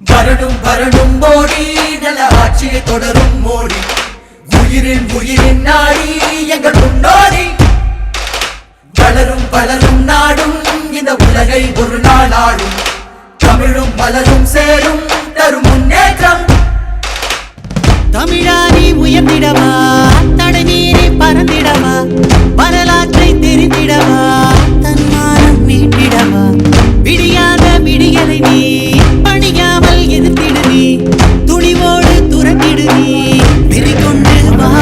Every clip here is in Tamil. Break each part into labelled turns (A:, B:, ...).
A: வரணும் வரணும் மோடி நல்ல ஆட்சியை தொடரும் மோடி உயிரின் உயிரின் நாடி எங்கள் முன்னோடி வளரும் வளரும் நாடும் இந்த உலகை ஒரு நாள் ஆடும் தமிழும் மலரும் சேரும் தரும் முன்னேற்றம்
B: தமிழானி உயர்ந்திடவா தடை மீறி பறந்திடவா வரலாற்றை தெரிந்திடவா தன்மானம் மீட்டிடவா விடியாத விடியலை நீ பணியாமல் எதிர்த்திடு நீ துணிவோடு துறக்கிடு நீ வெறி கொண்டு வா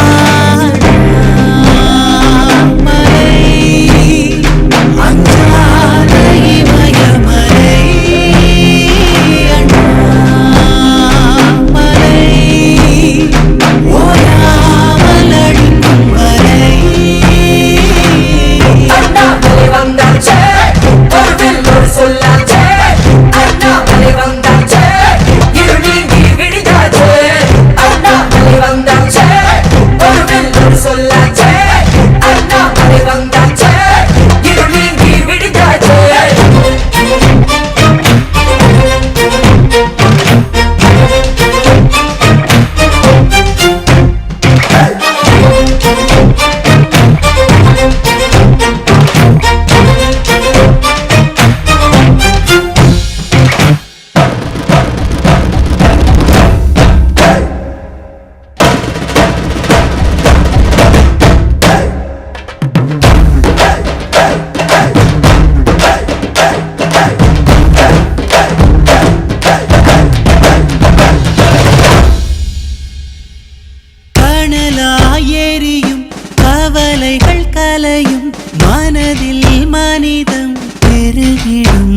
B: ஏரியும் கவலைகள் கலையும் மனதில் மனிதம் பெருகிடும்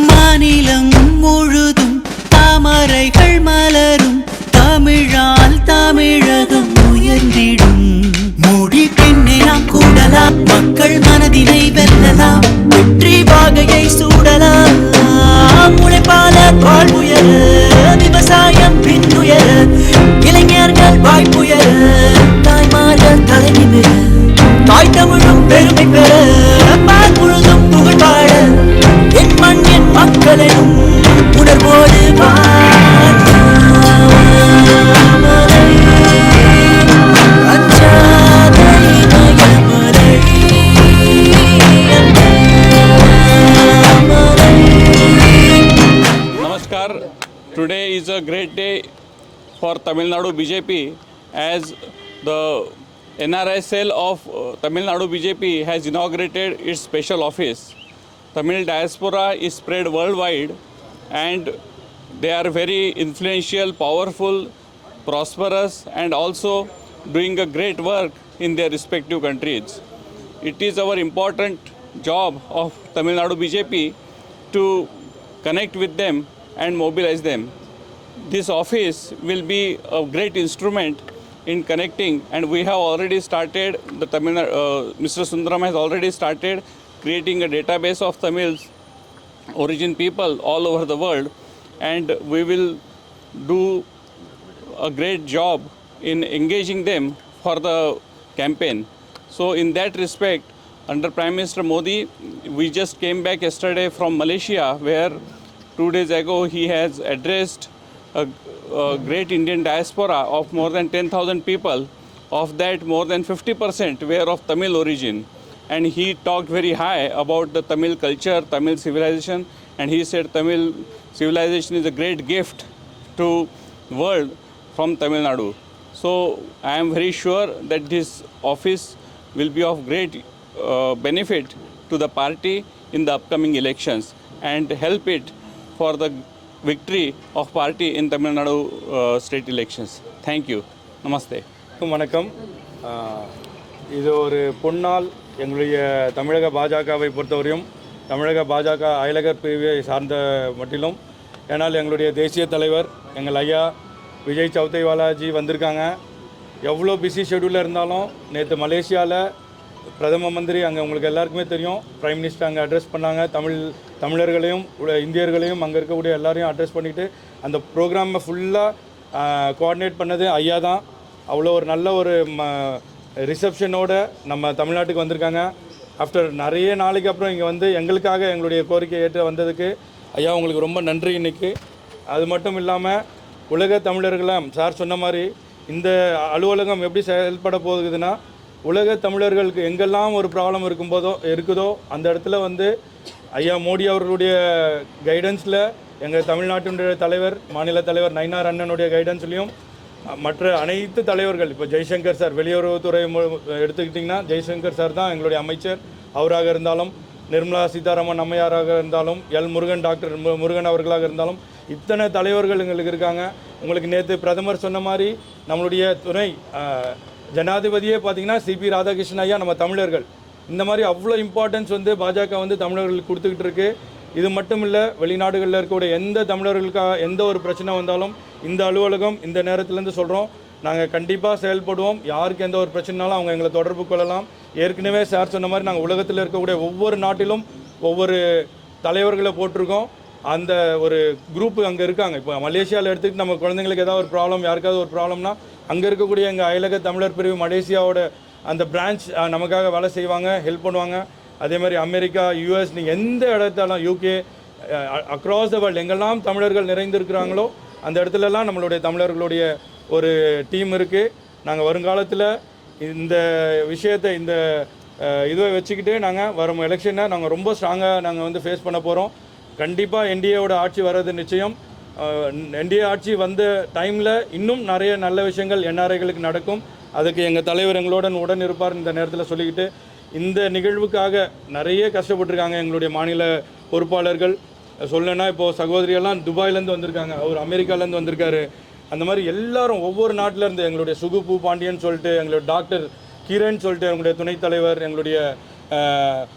B: மாநிலம் முழுதும் தாமரைகள் மலரும் தமிழால் தமிழகம் உயர்ந்திடும் மோடி பெண்ணை நாம் கூடலாம் மக்கள் மனதினை வெல்லலாம் வெற்றி வாகையை சூடலாம் உழைப்பாளர் வாழ்வுயர விவசாயம் பின்னுயர இளைஞர்கள் வாய்ப்புயர தாய்மார்கள் தலைநிமிர தாய் தமிழும் பெருமை பெற பால் முழுதும் புகழ் பாட என் மண் என் மக்களும் உணர்வோடு
C: Today is a great day for Tamil Nadu BJP as the NRI cell of Tamil Nadu BJP has inaugurated its special office. Tamil diaspora is spread worldwide and they are very influential, powerful, prosperous and also doing a great work in their respective countries. It is our important job of Tamil Nadu BJP to connect with them and mobilize them. This office will be a great instrument in connecting, and we have already started, Mr. Sundaram has already started creating a database of Tamil origin people all over the world, and we will do a great job in engaging them for the campaign. So in that respect, under Prime Minister Modi, we just came back yesterday from Malaysia, where 2 days ago he has addressed a great Indian diaspora of more than 10,000 people. Of that, more than 50% were of Tamil origin. And he talked very high about the Tamil culture, Tamil civilization, and he said Tamil civilization is a great gift to world from Tamil Nadu. So I am very sure that this office will be of great benefit to the party in the upcoming elections and help it for the victory of party in Tamil Nadu state elections. Thank you. Namaste.
D: வணக்கம். இது ஒரு பொன்னாள் எங்களுடைய தமிழக பாஜகவை பொறுத்தவரையும் தமிழக பாஜக அயலகர் பிரிவை சார்ந்த மட்டிலும் ஏன்னால் எங்களுடைய தேசிய தலைவர் எங்கள் ஐயா விஜய் சௌத்தைவாலாஜி வந்திருக்காங்க. எவ்வளோ பிஸி ஷெடியூலில் இருந்தாலும் நேற்று மலேசியாவில் பிரதம மந்திரி அங்கே உங்களுக்கு எல்லாருக்குமே தெரியும், பிரைம் மினிஸ்டர் அங்கே அட்ரஸ் பண்ணாங்க. தமிழர்களையும் இந்தியர்களையும் அங்கே இருக்கக்கூடிய எல்லாரையும் அட்ரஸ் பண்ணிவிட்டு அந்த ப்ரோக்ராமை ஃபுல்லாக கோஆர்டினேட் பண்ணது ஐயா தான். அவ்வளோ ஒரு நல்ல ஒரு ரிசப்ஷனோடு நம்ம தமிழ்நாட்டுக்கு வந்திருக்காங்க. ஆஃப்டர் நிறைய நாளைக்கு அப்புறம் இங்கே வந்து எங்களுக்காக எங்களுடைய கோரிக்கையை ஏற்று வந்ததுக்கு ஐயா உங்களுக்கு ரொம்ப நன்றி இன்றைக்கி. அது மட்டும் இல்லாமல் உலக தமிழர்களாம் சார் சொன்ன மாதிரி இந்த அலுவலகம் எப்படி செயல்பட போகுதுன்னா, உலக தமிழர்களுக்கு எங்கெல்லாம் ஒரு ப்ராப்ளம் இருக்குதோ அந்த இடத்துல வந்து ஐயா மோடி அவர்களுடைய கைடன்ஸில் எங்கள் தமிழ்நாட்டினுடைய தலைவர் மாநில தலைவர் நயினார் அண்ணனுடைய கைடன்ஸ்லேயும் மற்ற அனைத்து தலைவர்கள், இப்போ ஜெய்சங்கர் சார் வெளியுறவுத்துறை எடுத்துக்கிட்டிங்கன்னா ஜெய்சங்கர் சார் தான் எங்களுடைய அமைச்சர். அவராக இருந்தாலும் நிர்மலா சீதாராமன் அம்மையாராக இருந்தாலும் முருகன் டாக்டர் முருகன் அவர்களாக இருந்தாலும் இத்தனை தலைவர்கள் எங்களுக்கு இருக்காங்க. உங்களுக்கு நேற்று பிரதமர் சொன்ன மாதிரி நம்மளுடைய துணை ஜனாதிபதியே பார்த்திங்கன்னா சிபி ராதாகிருஷ்ணன் ஐயா நம்ம தமிழர்கள். இந்த மாதிரி அவ்வளோ இம்பார்ட்டன்ஸ் வந்து பாஜக வந்து தமிழர்களுக்கு கொடுத்துக்கிட்டு இருக்கு. இது மட்டும் இல்லை, வெளிநாடுகளில் இருக்கக்கூடிய எந்த தமிழர்களுக்காக எந்த ஒரு பிரச்சனை வந்தாலும் இந்த அலுவலகம் இந்த நேரத்துலேருந்து சொல்கிறோம், நாங்கள் கண்டிப்பாக செயல்படுவோம். யாருக்கு எந்த ஒரு பிரச்சனைனாலும் அவங்க எங்களை தொடர்பு கொள்ளலாம். ஏற்கனவே சார் சொன்ன மாதிரி நாங்கள் உலகத்தில் இருக்கக்கூடிய ஒவ்வொரு நாட்டிலும் ஒவ்வொரு தலைவர்களை போட்டிருக்கோம். அந்த ஒரு குரூப்பு அங்கே இருக்காங்க. இப்போ மலேசியாவில் எடுத்துக்கிட்டு நம்ம குழந்தைங்களுக்கு ஏதாவது ஒரு ப்ராப்ளம், யாருக்காவது ஒரு ப்ராப்ளம்னா அங்கே இருக்கக்கூடிய எங்கள் அயலக தமிழர் பிரிவு மலேசியாவோட அந்த பிரான்ச் நமக்காக வேலை செய்வாங்க, ஹெல்ப் பண்ணுவாங்க. அதே மாதிரி அமெரிக்கா, யூஎஸ், நீங்கள் எந்த இடத்தாலும் யூகே, அக்ராஸ் த வேர்ல்டு எங்கெல்லாம் தமிழர்கள் நிறைந்திருக்கிறாங்களோ அந்த இடத்துலலாம் நம்மளுடைய தமிழர்களுடைய ஒரு டீம் இருக்குது. நாங்கள் வருங்காலத்தில் இந்த விஷயத்தை இந்த இதுவை வச்சுக்கிட்டு நாங்கள் வரும் எலெக்ஷனை நாங்கள் ரொம்ப ஸ்ட்ராங்காக நாங்கள் வந்து ஃபேஸ் பண்ண போகிறோம். கண்டிப்பாக என்டிஏவோட ஆட்சி வர்றது நிச்சயம். என்டிஏ ஆட்சி வந்த டைமில் இன்னும் நிறைய நல்ல விஷயங்கள் என்ஆர்ஐகளுக்கு நடக்கும். அதுக்கு எங்கள் தலைவர் உடன் இருப்பார் இந்த நேரத்தில் சொல்லிக்கிட்டு, இந்த நிகழ்வுக்காக நிறைய கஷ்டப்பட்டுருக்காங்க எங்களுடைய மாநில பொறுப்பாளர்கள். சொல்லணுன்னா இப்போது சகோதரியெல்லாம் துபாயிலேருந்து வந்திருக்காங்க, அவர் அமெரிக்காலேருந்து வந்திருக்காரு. அந்த மாதிரி எல்லாரும் ஒவ்வொரு நாட்டிலேருந்து எங்களுடைய சுகுபூ பாண்டியன் சொல்லிட்டு, எங்களுடைய டாக்டர் கிரண் சொல்லிட்டு எங்களுடைய துணைத் தலைவர், எங்களுடைய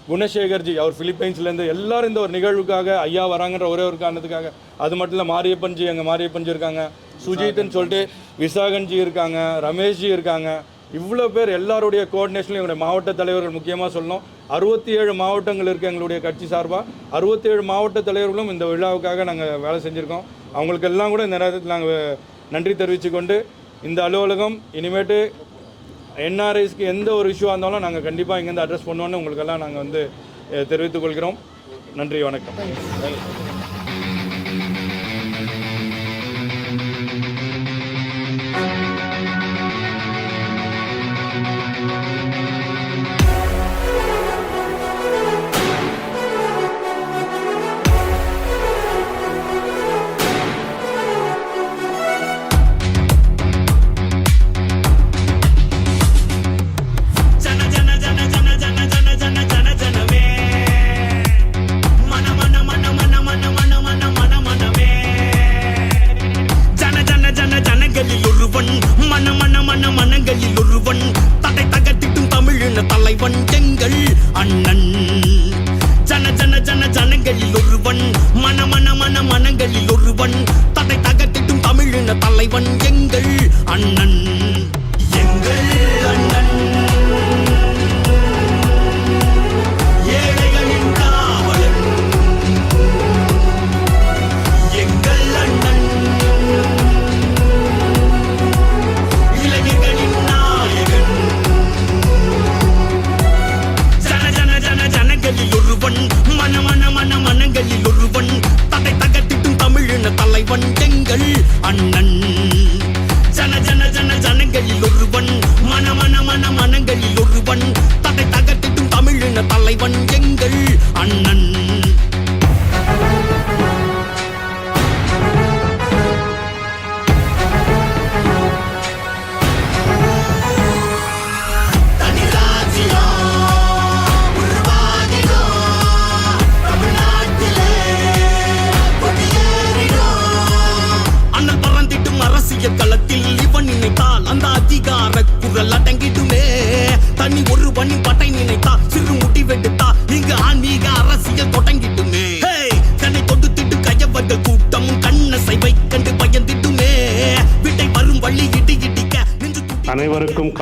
D: குணசேகர்ஜி அவர் பிலிப்பைன்ஸ்லேருந்து எல்லாரும் இந்த ஒரு நிகழ்வுக்காக ஐயா வராங்கன்ற ஒரே ஒரு காரணத்துக்காக. அது மட்டும் இல்லை, மாரியப்பன்ஜி எங்கள் மாரியப்பன்ஜி இருக்காங்க, சுஜித்னு சொல்லிட்டு விசாகன்ஜி இருக்காங்க, ரமேஷ்ஜி இருக்காங்க. இவ்வளோ பேர் எல்லாருடைய கோஆர்டினேஷன்லையும் எங்களுடைய மாவட்ட தலைவர்கள் முக்கியமாக சொல்லணும். 67 மாவட்டங்கள் இருக்குது எங்களுடைய கட்சி சார்பாக. 67 மாவட்ட தலைவர்களும் இந்த விழாவுக்காக நாங்கள் வேலை செஞ்சுருக்கோம். அவங்களுக்கெல்லாம் கூட இந்த நேரத்தில் நாங்கள் நன்றி தெரிவித்துக்கொண்டு, இந்த அலுவலகம் இனிமேட்டு என்ஆர்ஐஸ்க்கு எந்த ஒரு இஷ்யூவாக இருந்தாலும் நாங்கள் கண்டிப்பாக இங்கேருந்து அட்ரஸ் பண்ணுவோன்னு உங்களுக்கெல்லாம் நாங்கள் வந்து தெரிவித்துக் கொள்கிறோம். நன்றி, வணக்கம்.
B: ஜன ஜன ஜன ஜன ஜன ஜன ஜனமே மன மன மன மன மன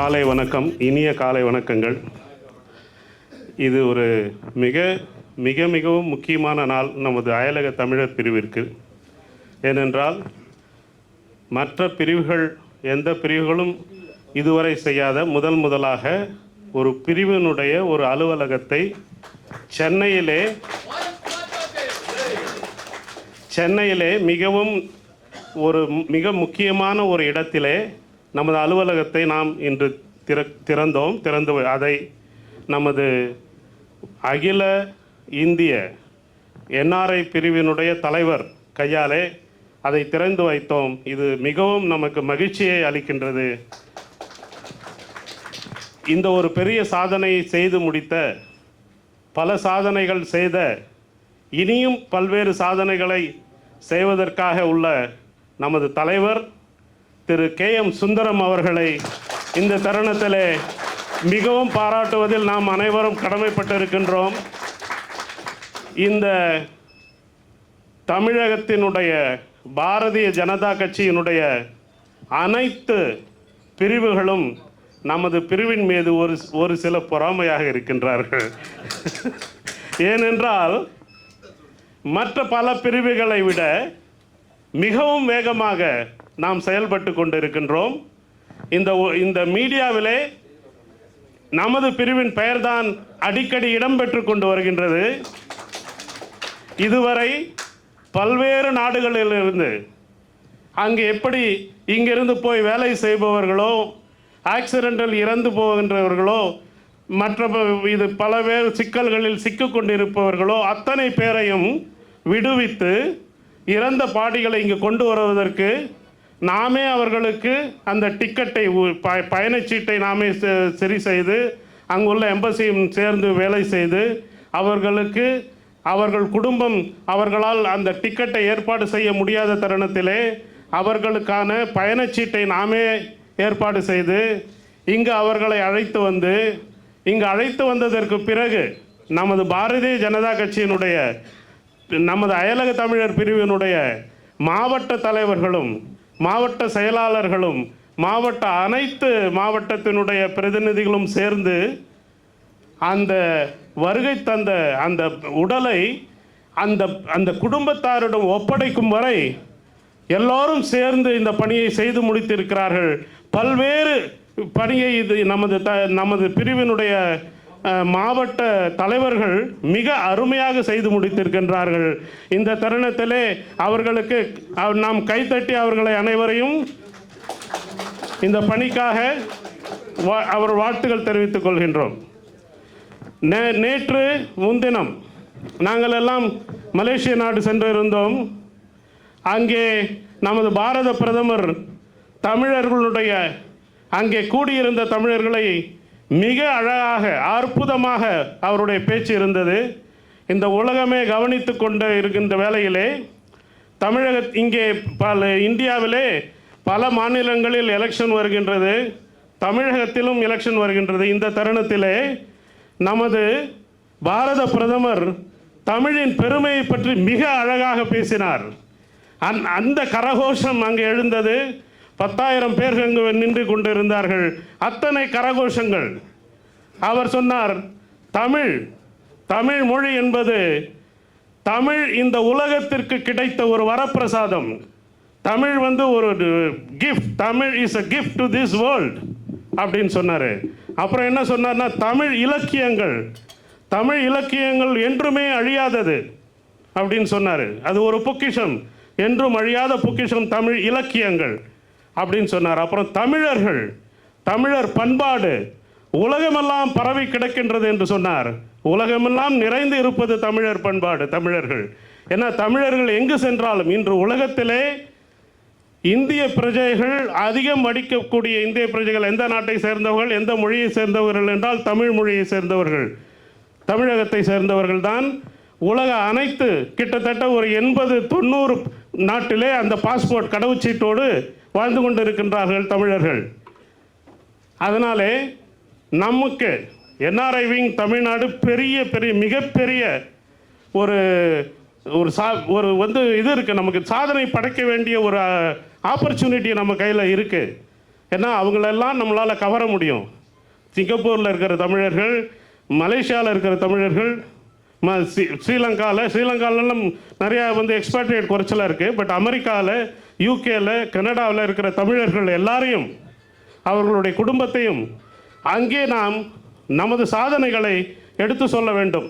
E: காலை வணக்கம், இனிய காலை வணக்கங்கள். இது ஒரு மிகவும் முக்கியமான நாள் நமது அயலக தமிழர் பிரிவிற்கு. ஏனென்றால் மற்ற பிரிவுகள் எந்த பிரிவுகளும் இதுவரை செய்யாத முதலாக ஒரு பிரிவினுடைய ஒரு அலுவலகத்தை சென்னையிலே மிக முக்கியமான ஒரு இடத்திலே நமது அலுவலகத்தை நாம் இன்று திறந்து அதை நமது அகில இந்திய NRI பிரிவினுடைய தலைவர் கையாலே அதை திறந்து வைத்தோம். இது மிகவும் நமக்கு மகிழ்ச்சியை அளிக்கின்றது. இந்த ஒரு பெரிய சாதனையை செய்து முடித்த, பல சாதனைகள் செய்த, இனியும் பல்வேறு சாதனைகளை செய்வதற்காக உள்ள நமது தலைவர் திரு KM சுந்தரம் அவர்களை இந்த தருணத்திலே மிகவும் பாராட்டுவதில் நாம் அனைவரும் கடமைப்பட்டிருக்கின்றோம். இந்த தமிழகத்தினுடைய பாரதிய ஜனதா கட்சியினுடைய அனைத்து பிரிவுகளும் நமது பிரிவின் மீது ஒரு சில பொறாமையாக இருக்கின்றார்கள். ஏனென்றால் மற்ற பல பிரிவுகளை விட மிகவும் வேகமாக நாம் செயல்பட்டு கொண்டிருக்கின்றோம். இந்த மீடியாவிலே நமது பிரிவின் பெயர்தான் அடிக்கடி இடம்பெற்று கொண்டு வருகின்றது. இதுவரை பல்வேறு நாடுகளிலிருந்து அங்கே எப்படி இங்கிருந்து போய் வேலை செய்பவர்களோ, ஆக்சிடென்டல் இறந்து போகின்றவர்களோ, மற்ற இது பலவேறு சிக்கல்களில் சிக்கிக்கொண்டிருப்பவர்களோ அத்தனை பேரையும் விடுவித்து இறந்த பாடிகளை இங்கு கொண்டு வருவதற்கு நாமே அவர்களுக்கு அந்த டிக்கெட்டை பயணச்சீட்டை நாமே சரி செய்து அங்குள்ள எம்பசியும் சேர்ந்து வேலை செய்து அவர்களுக்கு அவர்கள் குடும்பம் அவர்களால் அந்த டிக்கெட்டை ஏற்பாடு செய்ய முடியாத தருணத்திலே அவர்களுக்கான பயணச்சீட்டை நாமே ஏற்பாடு செய்து இங்கு அவர்களை அழைத்து வந்ததற்கு பிறகு நமது பாரதிய ஜனதா கட்சியினுடைய நமது அயலக தமிழர் பிரிவினுடைய மாவட்ட தலைவர்களும் மாவட்ட செயலாளர்களும் அனைத்து மாவட்டத்தினுடைய பிரதிநிதிகளும் சேர்ந்து அந்த வருகை தந்த அந்த உடலை அந்த குடும்பத்தாரிடம் ஒப்படைக்கும் வரை எல்லோரும் சேர்ந்து இந்த பணியை செய்து முடித்திருக்கிறார்கள். பல்வேறு பணியை இது நமது பிரிவினுடைய மாவட்ட தலைவர்கள் மிக அருமையாக செய்து முடித்திருக்கின்றார்கள். இந்த தருணத்திலே அவர்களுக்கு நாம் கைத்தட்டி அவர்களை அனைவரையும் இந்த பணிக்காக அவர் வாழ்த்துக்கள் தெரிவித்துக் கொள்கின்றோம். நேற்று முன்தினம் நாங்கள் எல்லாம் மலேசிய நாடு சென்று இருந்தோம். அங்கே நமது பாரத பிரதமர் தமிழர்களுடைய அங்கே கூடியிருந்த தமிழர்களை மிக அழகாக அற்புதமாக அவருடைய பேச்சு இருந்தது. இந்த உலகமே கவனித்து கொண்டு இருக்கின்ற வேளையிலே இங்கே இந்தியாவிலே பல மாநிலங்களில் எலெக்ஷன் வருகின்றது, தமிழகத்திலும் எலெக்ஷன் வருகின்றது. இந்த தருணத்திலே நமது பாரத பிரதமர் தமிழின் பெருமையை பற்றி மிக அழகாக பேசினார். அந்த கரகோஷம் அங்கே எழுந்தது. 10,000 பேர் அங்கு நின்று கொண்டிருந்தார்கள். அத்தனை கரகோஷங்கள். அவர் சொன்னார், தமிழ் மொழி என்பது இந்த உலகத்திற்கு கிடைத்த ஒரு வரப்பிரசாதம். தமிழ் ஒரு gift. Tamil is a gift to this world அப்படின்னு சொன்னார். அப்புறம் என்ன சொன்னார்னா, தமிழ் இலக்கியங்கள் என்றுமே அழியாதது அப்படின்னு சொன்னார். அது ஒரு பொக்கிஷம், என்றும் அழியாத பொக்கிஷம் தமிழ் இலக்கியங்கள் அப்படின்னு சொன்னார். அப்புறம் தமிழர் பண்பாடு உலகமெல்லாம் பரவி கிடக்கின்றது என்று சொன்னார். உலகமெல்லாம் நிறைந்து இருப்பது தமிழர் பண்பாடு, தமிழர்கள். ஏன்னா தமிழர்கள் எங்கு சென்றாலும் இன்று உலகத்திலே இந்திய பிரஜைகள் அதிகம் வடிக்கக்கூடிய இந்திய பிரஜைகள் எந்த நாட்டை சேர்ந்தவர்கள், எந்த மொழியை சேர்ந்தவர்கள் என்றால் தமிழ் மொழியை சேர்ந்தவர்கள், தமிழகத்தை சேர்ந்தவர்கள் தான். உலக அனைத்து கிட்டத்தட்ட ஒரு 80-90 நாட்டிலே அந்த பாஸ்போர்ட் கடவுச்சீட்டோடு வாழ்ந்து கொண்டிருக்கின்றார்கள் தமிழர்கள். அதனாலே நமக்கு NRI விங் தமிழ்நாடு மிகப்பெரிய ஒரு இது இருக்குது. நமக்கு சாதனை படைக்க வேண்டிய ஒரு ஆப்பர்ச்சுனிட்டி நம்ம கையில் இருக்குது. ஏன்னா அவங்களெல்லாம் நம்மளால் கவர முடியும். சிங்கப்பூரில் இருக்கிற தமிழர்கள், மலேசியாவில் இருக்கிற தமிழர்கள், ஸ்ரீலங்காவிலலாம் நிறையா எக்ஸ்பேட்ரியேட் குறைச்சலாக இருக்குது. பட் அமெரிக்காவில், யூகேயில், கனடாவில் இருக்கிற தமிழர்கள் எல்லாரையும், அவர்களுடைய குடும்பத்தையும் அங்கே நாம் நமது சாதனைகளை எடுத்து சொல்ல வேண்டும்.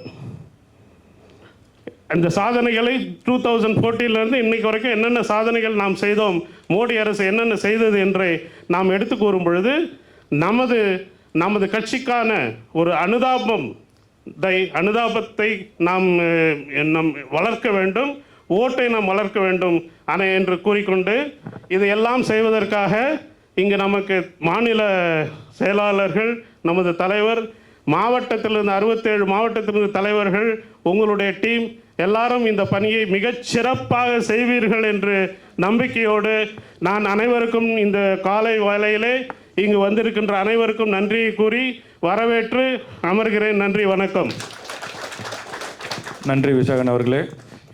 E: அந்த சாதனைகளை 2014 இன்னைக்கு வரைக்கும் என்னென்ன சாதனைகள் நாம் செய்தோம், மோடி அரசு என்னென்ன செய்தது என்று நாம் எடுத்து கூறும் பொழுது நமது கட்சிக்கான ஒரு அனுதாபத்தை நாம் வளர்க்க வேண்டும், ஓட்டை நாம் வளர்க்க வேண்டும் என்று கூறிக்கொண்டு, இதையெல்லாம் செய்வதற்காக இங்கு நமக்கு மாநில செயலாளர்கள், நமது தலைவர், மாவட்டத்திலிருந்து 67 மாவட்டத்திலிருந்து தலைவர்கள், உங்களுடைய டீம் எல்லாரும் இந்த பணியை மிகச் சிறப்பாக செய்வீர்கள் என்று நம்பிக்கையோடு நான் அனைவருக்கும் இந்த காலை வேளையிலே இங்கு வந்திருக்கின்ற அனைவருக்கும் நன்றியை கூறி வரவேற்று அமர்கிறேன். நன்றி, வணக்கம்.
D: நன்றி விசாகன் அவர்களே.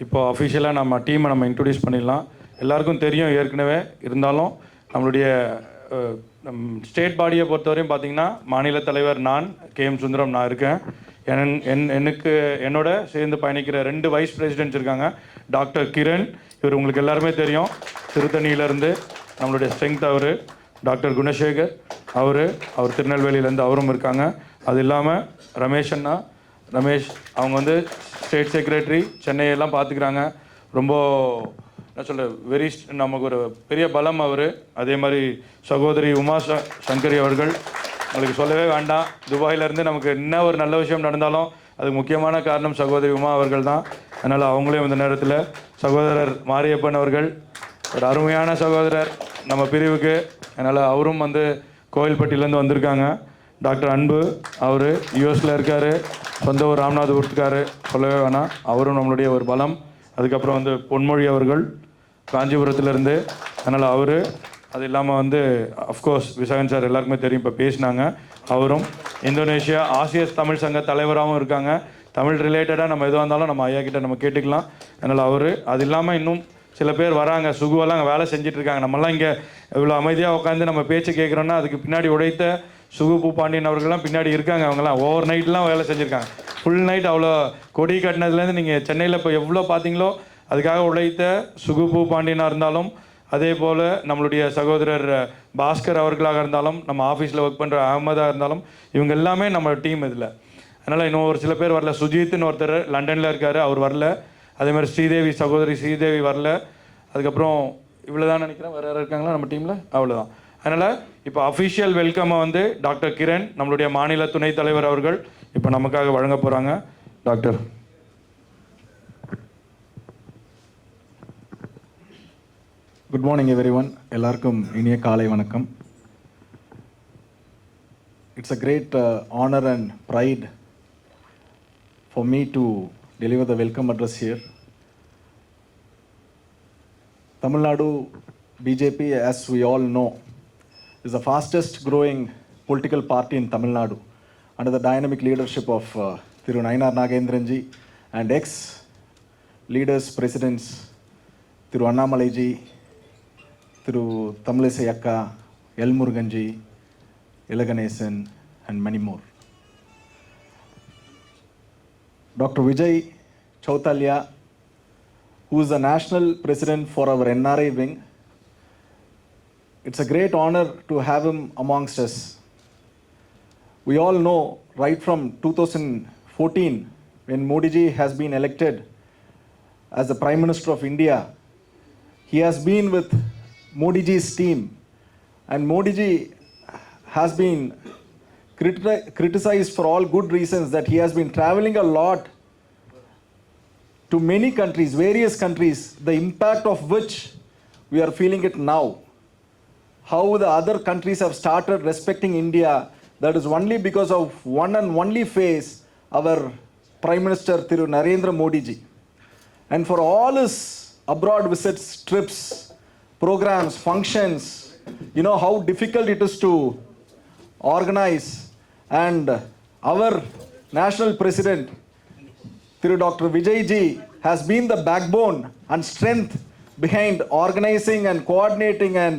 D: இப்போ அஃபிஷியலாக நம்ம டீமை இன்ட்ரடியூஸ் பண்ணிடலாம். எல்லாருக்கும் தெரியும் ஏற்கனவே, இருந்தாலும் நம்மளுடைய ஸ்டேட் பாடியை பொறுத்தவரையும் பார்த்தீங்கன்னா மாநில தலைவர் நான், KM சுந்தரம் நான் இருக்கேன். என்னோட சேர்ந்து பயணிக்கிற 2 வைஸ் பிரசிடென்ட்ஸ் இருக்காங்க. டாக்டர் கிரண், இவர் உங்களுக்கு எல்லாருமே தெரியும், திருத்தணியிலேருந்து நம்மளுடைய ஸ்ட்ரெங்க். அவர் டாக்டர் குணசேகர், அவர் திருநெல்வேலியிலேருந்து அவரும் இருக்காங்க. அது இல்லாமல் ரமேஷ் அவங்க ஸ்டேட் செக்ரட்டரி, சென்னையெல்லாம் பார்த்துக்கிறாங்க. ரொம்ப என்ன சொல்ல, நமக்கு ஒரு பெரிய பலம் அவர். அதே மாதிரி சகோதரி உமா சங்கரி அவர்கள், உங்களுக்கு சொல்லவே வேண்டாம். துபாயிலேருந்து நமக்கு என்ன ஒரு நல்ல விஷயம் நடந்தாலும் அதுக்கு முக்கியமான காரணம் சகோதரி உமா அவர்கள் தான். அதனால் அவங்களையும் இந்த நேரத்தில், சகோதரர் மாரியப்பன் அவர்கள் ஒரு அருமையான சகோதரர் நம்ம பிரிவுக்கு, அதனால் அவரும் கோவில்பட்டியிலேருந்து வந்திருக்காங்க. டாக்டர் அன்பு, அவர் யூஎஸில் இருக்கார், சொந்த ஊர் ராமநாதபுரத்துக்கார், சொல்லவே வேணாம், அவரும் நம்மளுடைய ஒரு பலம். அதுக்கப்புறம் பொன்மொழி அவர்கள் காஞ்சிபுரத்துலேருந்து, அதனால் அவர். அது இல்லாமல் அஃப்கோர்ஸ் விசாகன் சார் எல்லாருக்குமே தெரியும், இப்போ பேசினாங்க. அவரும் இந்தோனேஷியா ஆசிய தமிழ் சங்க தலைவராகவும் இருக்காங்க. தமிழ் ரிலேட்டடாக நம்ம எதுவாக இருந்தாலும் நம்ம ஐயா கிட்ட நம்ம கேட்டுக்கலாம். அதனால் அவர். அது இல்லாமல் இன்னும் சில பேர் வராங்க, சுகுவெல்லாம் அங்கே வேலை செஞ்சிட்ருக்காங்க. நம்மலாம் இங்கே இவ்வளோ அமைதியாக உட்காந்து நம்ம பேச்சு கேட்குறோன்னா அதுக்கு பின்னாடி உடைத்த சுகு பூபாண்டியன் அவர்கள்லாம் பின்னாடி இருக்காங்க. அவங்களாம் ஓவர் நைட்லாம் வேலை செஞ்சுருக்காங்க. ஃபுல் நைட் அவ்வளோ கொடி கட்டினதுலேருந்து நீங்கள் சென்னையில் இப்போ எவ்வளோ பார்த்தீங்களோ அதுக்காக உழைத்த சுகு பூபாண்டியனாக இருந்தாலும், அதே போல் நம்மளுடைய சகோதரர் பாஸ்கர் அவர்களாக இருந்தாலும், நம்ம ஆஃபீஸில் ஒர்க் பண்ணுற அகமதாக இருந்தாலும், இவங்க எல்லாமே நம்ம டீம் இதில். அதனால் இன்னும் ஒரு சில பேர் வரல. சுஜித்னு ஒருத்தர் லண்டனில் இருக்கார், அவர் வரல. அதேமாதிரி ஸ்ரீதேவி, சகோதரி ஸ்ரீதேவி வரல. அதுக்கப்புறம் இவ்வளோ தான் நினைக்கிறேன். வேறு யாரும் இருக்காங்களா நம்ம டீமில்? அவ்வளோதான். அதனால் இப்போ அஃபிஷியல் வெல்கம்மை டாக்டர் கிரண், நம்மளுடைய மாநில துணைத் தலைவர் அவர்கள் இப்போ நமக்காக வழங்க போகிறாங்க. டாக்டர்.
F: Good morning everyone. எல்லாருக்கும் இனிய காலை வணக்கம். It's a great honor and pride for me to deliver the welcome address here. Tamil Nadu BJP, as we all know, is the fastest growing political party in Tamil Nadu under the dynamic leadership of Thiru Nayanar Nagendranji and ex-leaders, presidents Thiru Annamalai ji, Thiru Tamilisai Akka, L. Muruganji, Ilaganesan, and many more. Dr. Vijay Chautalya, who is the national president for our NRI wing. It's a great honor to have him amongst us. We all know right from 2014, when Modi ji has been elected as the Prime Minister of India, he has been with Modi ji's team, and Modi ji has been criticized for all good reasons, that he has been traveling a lot to many countries, various countries, the impact of which we are feeling it now. How the other countries have started respecting India, that is only because of one and only face, our Prime Minister Thiru Narendra Modi ji. And for all his abroad visits, trips, programs, functions, you know how difficult it is to organize, and our national president Thiru Dr. Vijay ji has been the backbone and strength behind organizing and coordinating and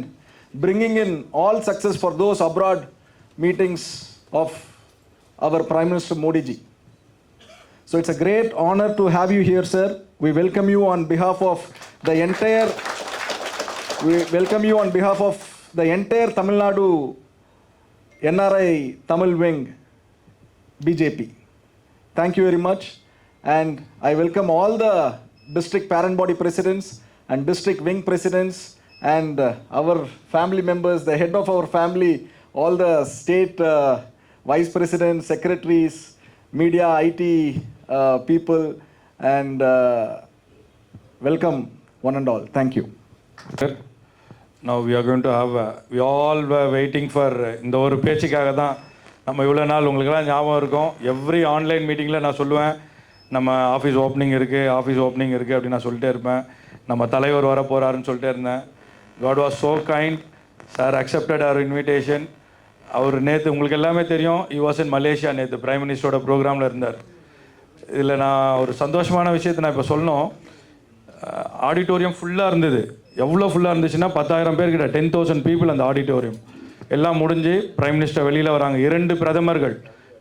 F: bringing in all success for those abroad meetings of our Prime Minister Modi ji. So it's a great honor to have you here, sir. We welcome you on behalf of the entire Tamil Nadu NRI Tamil Wing BJP. Thank you very much. And I welcome all the district parent body presidents and district wing presidents and our family members, the head of our family, all the state vice presidents, secretaries, media, IT people, and welcome one and all. Thank you.
D: Now we are going to have, we all were waiting for இந்த ஒரு பேச்சுக்காக தான் நம்ம இவ்வளோ நாள் உங்களுக்கெல்லாம் ஞாபகம் இருக்கும். எவ்ரி ஆன்லைன் மீட்டிங்கில் நான் சொல்லுவேன், நம்ம ஆஃபீஸ் ஓப்பனிங் இருக்குது அப்படின்னு நான் சொல்லிட்டே இருப்பேன். நம்ம தலைவர் வர போகிறாருன்னு சொல்லிட்டே இருந்தேன். God was so kind, sir accepted அவர் இன்விடேஷன். அவர் நேற்று உங்களுக்கு எல்லாமே தெரியும், he was in மலேசியா, நேற்று பிரைம் மினிஸ்டரோட ப்ரோக்ராமில் இருந்தார். இதில் நான் ஒரு சந்தோஷமான விஷயத்தை நான் இப்போ சொல்லணும். ஆடிட்டோரியம் ஃபுல்லாக இருந்தது. எவ்வளோ ஃபுல்லாக இருந்துச்சுன்னா 10,000 பேர்கிட்ட, 10,000 பீப்புள் அந்த ஆடிட்டோரியம். எல்லாம் முடிஞ்சு பிரைம் மினிஸ்டர் வெளியில் வராங்க. 2 பிரதமர்கள்,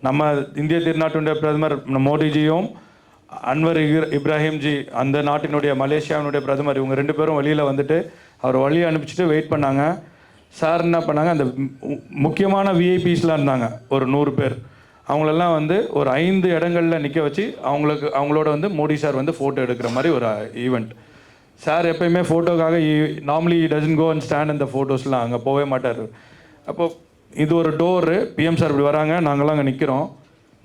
D: நம்ம இந்திய திருநாட்டினுடைய பிரதமர் மோடிஜியும் அன்வர் இப்ராஹிம்ஜி அந்த நாட்டினுடைய மலேசியாவினுடைய பிரதமர், இவங்க 2 பேரும் வெளியில் வந்துட்டு அவர் வழியை அனுப்பிச்சிட்டு வெயிட் பண்ணாங்க. சார் என்ன பண்ணாங்க, அந்த முக்கியமான விஐபிஸ்லாம் இருந்தாங்க ஒரு 100 பேர், அவங்களெல்லாம் வந்து ஒரு 5 இடங்களில் நிற்க வச்சு அவங்களோட வந்து மோடி சார் வந்து ஃபோட்டோ எடுக்கிற மாதிரி ஒரு ஈவெண்ட். சார் எப்பயுமே ஃபோட்டோக்காக normally doesn't go and stand அந்த ஃபோட்டோஸ்லாம் அங்கே போகவே மாட்டார். அப்போது இது ஒரு டோரு, பிஎம் சார் இப்படி வராங்க, நாங்களாம் அங்கே நிற்கிறோம்,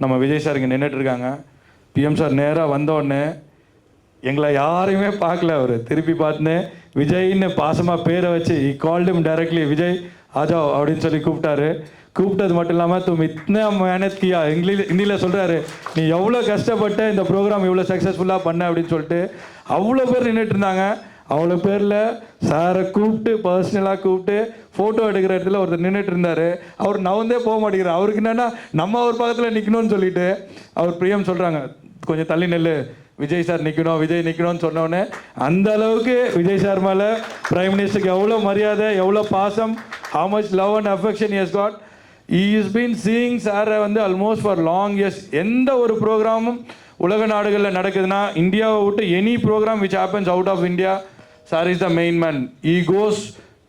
D: நம்ம விஜய் சார் இங்கே நின்றுட்டுருக்காங்க. பிஎம் சார் நேராக வந்தோடனே எங்களை யாரையுமே பார்க்கல, அவர் திருப்பி பார்த்துன்னு விஜய்னு பாசமாக பேரை வச்சு கால்டு him டைரக்ட்லி, விஜய் ஆஜாவ் அப்படின்னு சொல்லி கூப்பிட்டாரு. கூப்பிட்டது மட்டும் இல்லாமல் தும் இத்தனை மேனத் கியா, ஹிந்தியில் சொல்கிறாரு, நீ எவ்வளோ கஷ்டப்பட்ட இந்த ப்ரோக்ராம் இவ்வளோ சக்ஸஸ்ஃபுல்லாக பண்ண அப்படின்னு சொல்லிட்டு அவ்வளோ பேர் நின்றுட்டு இருந்தாங்க. அவ்வளோ பேரில் சாரை கூப்பிட்டு பர்சனலாக கூப்பிட்டு ஃபோட்டோ எடுக்கிற இடத்துல ஒருத்தர் நின்றுட்டு இருந்தார். அவர் நவந்தே போக மாட்டேங்கிறார். அவருக்கு என்னென்னா நம்ம அவர் பக்கத்தில் நிற்கணும்னு சொல்லிட்டு அவர் பிரியம் சொல்கிறாங்க, கொஞ்சம் தள்ளி நெல்லு, விஜய் சார் நிற்கணும், விஜய் நிற்கணும்னு சொன்னோடனே அந்த அளவுக்கு விஜய் சார் மேலே பிரைம் மினிஸ்டருக்கு எவ்வளோ மரியாதை, எவ்வளோ பாசம், how much love and affection he has got. He has been seeing சாரை வந்து almost for long years. எந்த ஒரு ப்ரோக்ராமும் உலக நாடுகளில் நடக்குதுன்னா இந்தியாவை விட்டு any program which happens out of India, sir is the main man. He goes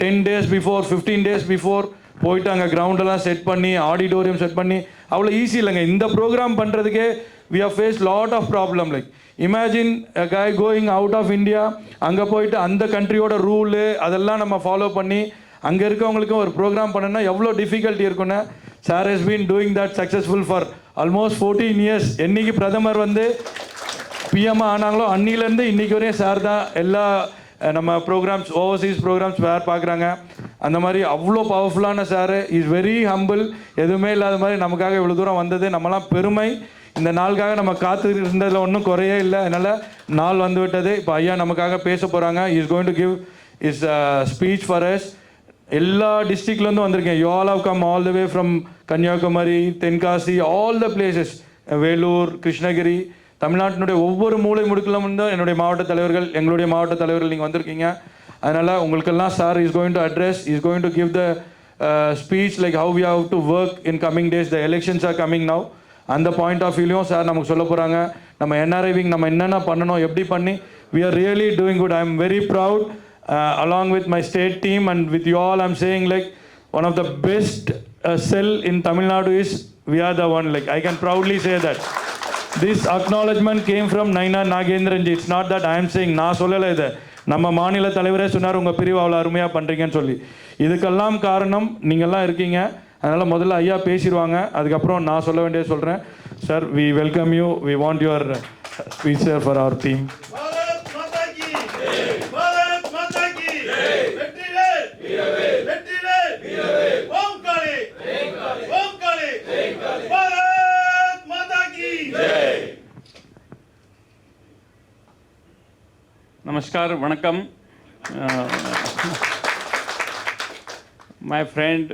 D: 10 days before, 15 days before போயிட்டு அங்கே கிரவுண்டெல்லாம் செட் பண்ணி ஆடிட்டோரியம் செட் பண்ணி, அவ்வளோ ஈஸி இல்லைங்க இந்த ப்ரோக்ராம் பண்ணுறதுக்கே. we have faced lot of problem. Like imagine a guy going out of India, அங்கே போயிட்டு அந்த கண்ட்ரியோட ரூலு அதெல்லாம் நம்ம ஃபாலோ பண்ணி அங்கே இருக்கவங்களுக்கும் ஒரு ப்ரோக்ராம் பண்ணணும்னா எவ்வளோ டிஃபிகல்ட்டி இருக்குன்னு. Sir has been doing that successful for almost 14 years. என்னைக்கு பிரதமர் வந்து பிஎம் ஆனாங்களோ அன்னிலேருந்து இன்றைக்கி வரையும் சார் தான் எல்லா நம்ம ப்ரோக்ராம்ஸ், ஓவர்சீஸ் ப்ரோக்ராம்ஸ் வேறு பார்க்குறாங்க. அந்த மாதிரி அவ்வளோ பவர்ஃபுல்லான சார், இஸ் வெரி ஹம்பிள். எதுவுமே இல்லாத மாதிரி நமக்காக இவ்வளோ தூரம் வந்தது நம்மலாம் பெருமை. இந்த நாளுக்காக நம்ம காத்து இருந்ததில் ஒன்றும் குறையே இல்லை. அதனால் நாள் வந்து விட்டது. இப்போ ஐயா நமக்காக பேச போகிறாங்க. Is going to give is speech for us. எல்லா டிஸ்ட்ரிக்ட்லேருந்து வந்திருக்கேன். You all have come all the way from Kanyakumari, Tenkasi, all the places, Vellore, Krishnagiri, தமிழ்நாட்டினுடைய ஒவ்வொரு மூலை முடுக்கிலும் தான் என்னுடைய மாவட்ட தலைவர்கள், எங்களுடைய மாவட்ட தலைவர்கள் நீங்கள் வந்திருக்கீங்க. அதனால் உங்களுக்கெல்லாம் sir is going to address, is going to give the speech like how we have to work in coming days. The elections are coming now. அந்த பாயிண்ட் ஆஃப் வியூலையும் சார் நமக்கு சொல்ல போகிறாங்க. நம்ம என்ஆர்ஐ விங் நம்ம என்னென்ன பண்ணணும், எப்படி பண்ணி we are really doing good. I am very proud along with my state team and with you all. I'm saying like one of the best cell in Tamil Nadu is we are the one. Like I can proudly say that. This acknowledgement came from Naina Nagendran ji. It's not that I am saying, நான் சொல்லலை இதை, நம்ம மாநில தலைவரே சொன்னார் உங்கள் பிரிவு அவ்வளோ அருமையாக பண்ணுறீங்கன்னு சொல்லி. இதுக்கெல்லாம் காரணம் நீங்கள்லாம் இருக்கீங்க. அதனால் முதல்ல ஐயா பேசிடுவாங்க, அதுக்கப்புறம் நான் சொல்ல வேண்டியது சொல்கிறேன். Sir, we welcome you. We want your speech sir for our team.
C: Namaskar, Vanakkam. My friend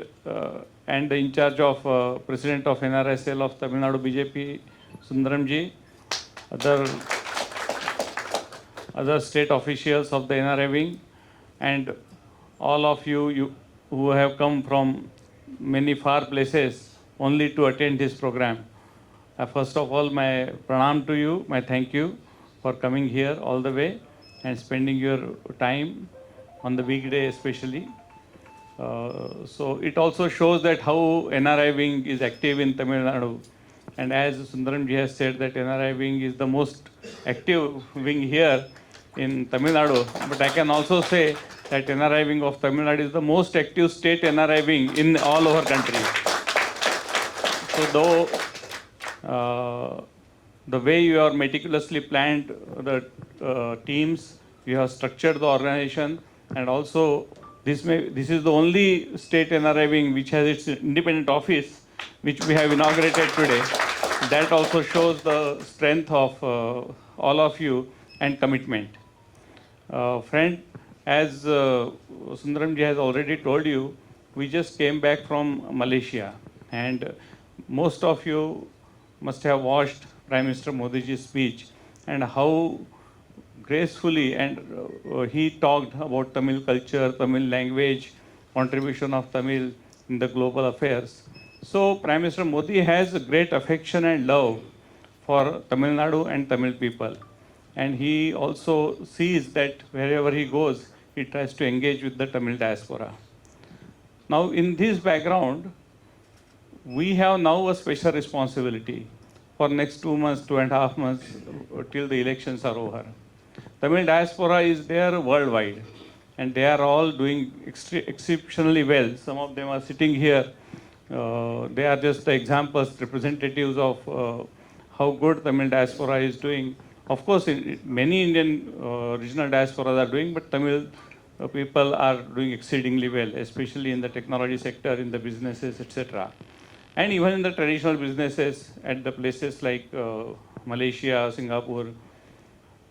C: and the in charge of President of NRSL of Tamil Nadu BJP, Sundaram ji, other state officials of the NRI wing, and all of you who have come from many far places only to attend this program. First of all, my pranam to you, my thank you for coming here all the way and spending your time on the weekday especially. So it also shows that how NRI wing is active in Tamil Nadu. And as Sundaramji has said that NRI wing is the most active wing here in Tamil Nadu. But I can also say that NRI wing of Tamil Nadu is the most active state NRI wing in all our country. So though the way you are meticulously planned the teams, you have structured the organization, and also this is the only state NRI wing which has its independent office, which we have inaugurated today. That also shows the strength of all of you and commitment. Friend, as Sundaramji has already told you, we just came back from Malaysia, and most of you must have watched Prime Minister Modi's speech and how gracefully and he talked about Tamil culture, Tamil language, contribution of Tamil in the global affairs. So Prime Minister Modi has a great affection and love for Tamil Nadu and Tamil people. And he also sees that wherever he goes, he tries to engage with the Tamil diaspora. Now in this background, we have now a special responsibility for next 2 months, 2.5 months till the elections are over. Tamil diaspora is there worldwide, and they are all doing exceptionally well. Some of them are sitting here. They are just the examples, representatives of how good Tamil diaspora is doing. Of course, many Indian regional diasporas are doing, but Tamil people are doing exceedingly well, especially in the technology sector, in the businesses, etc. And even in the traditional businesses at the places like Malaysia, Singapore.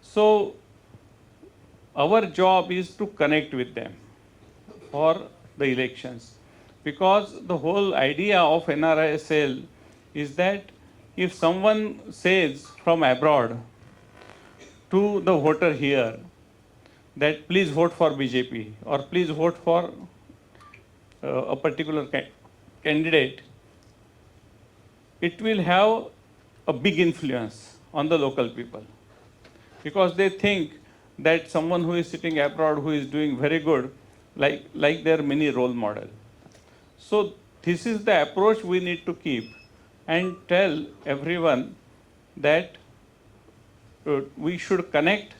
C: So our job is to connect with them for the elections, because the whole idea of NRISL is that if someone says from abroad to the voter here that please vote for BJP or please vote for a particular candidate, it will have a big influence on the local people, because they think that someone who is sitting abroad who is doing very good, like their mini role model. So this is the approach we need to keep and tell everyone that we should connect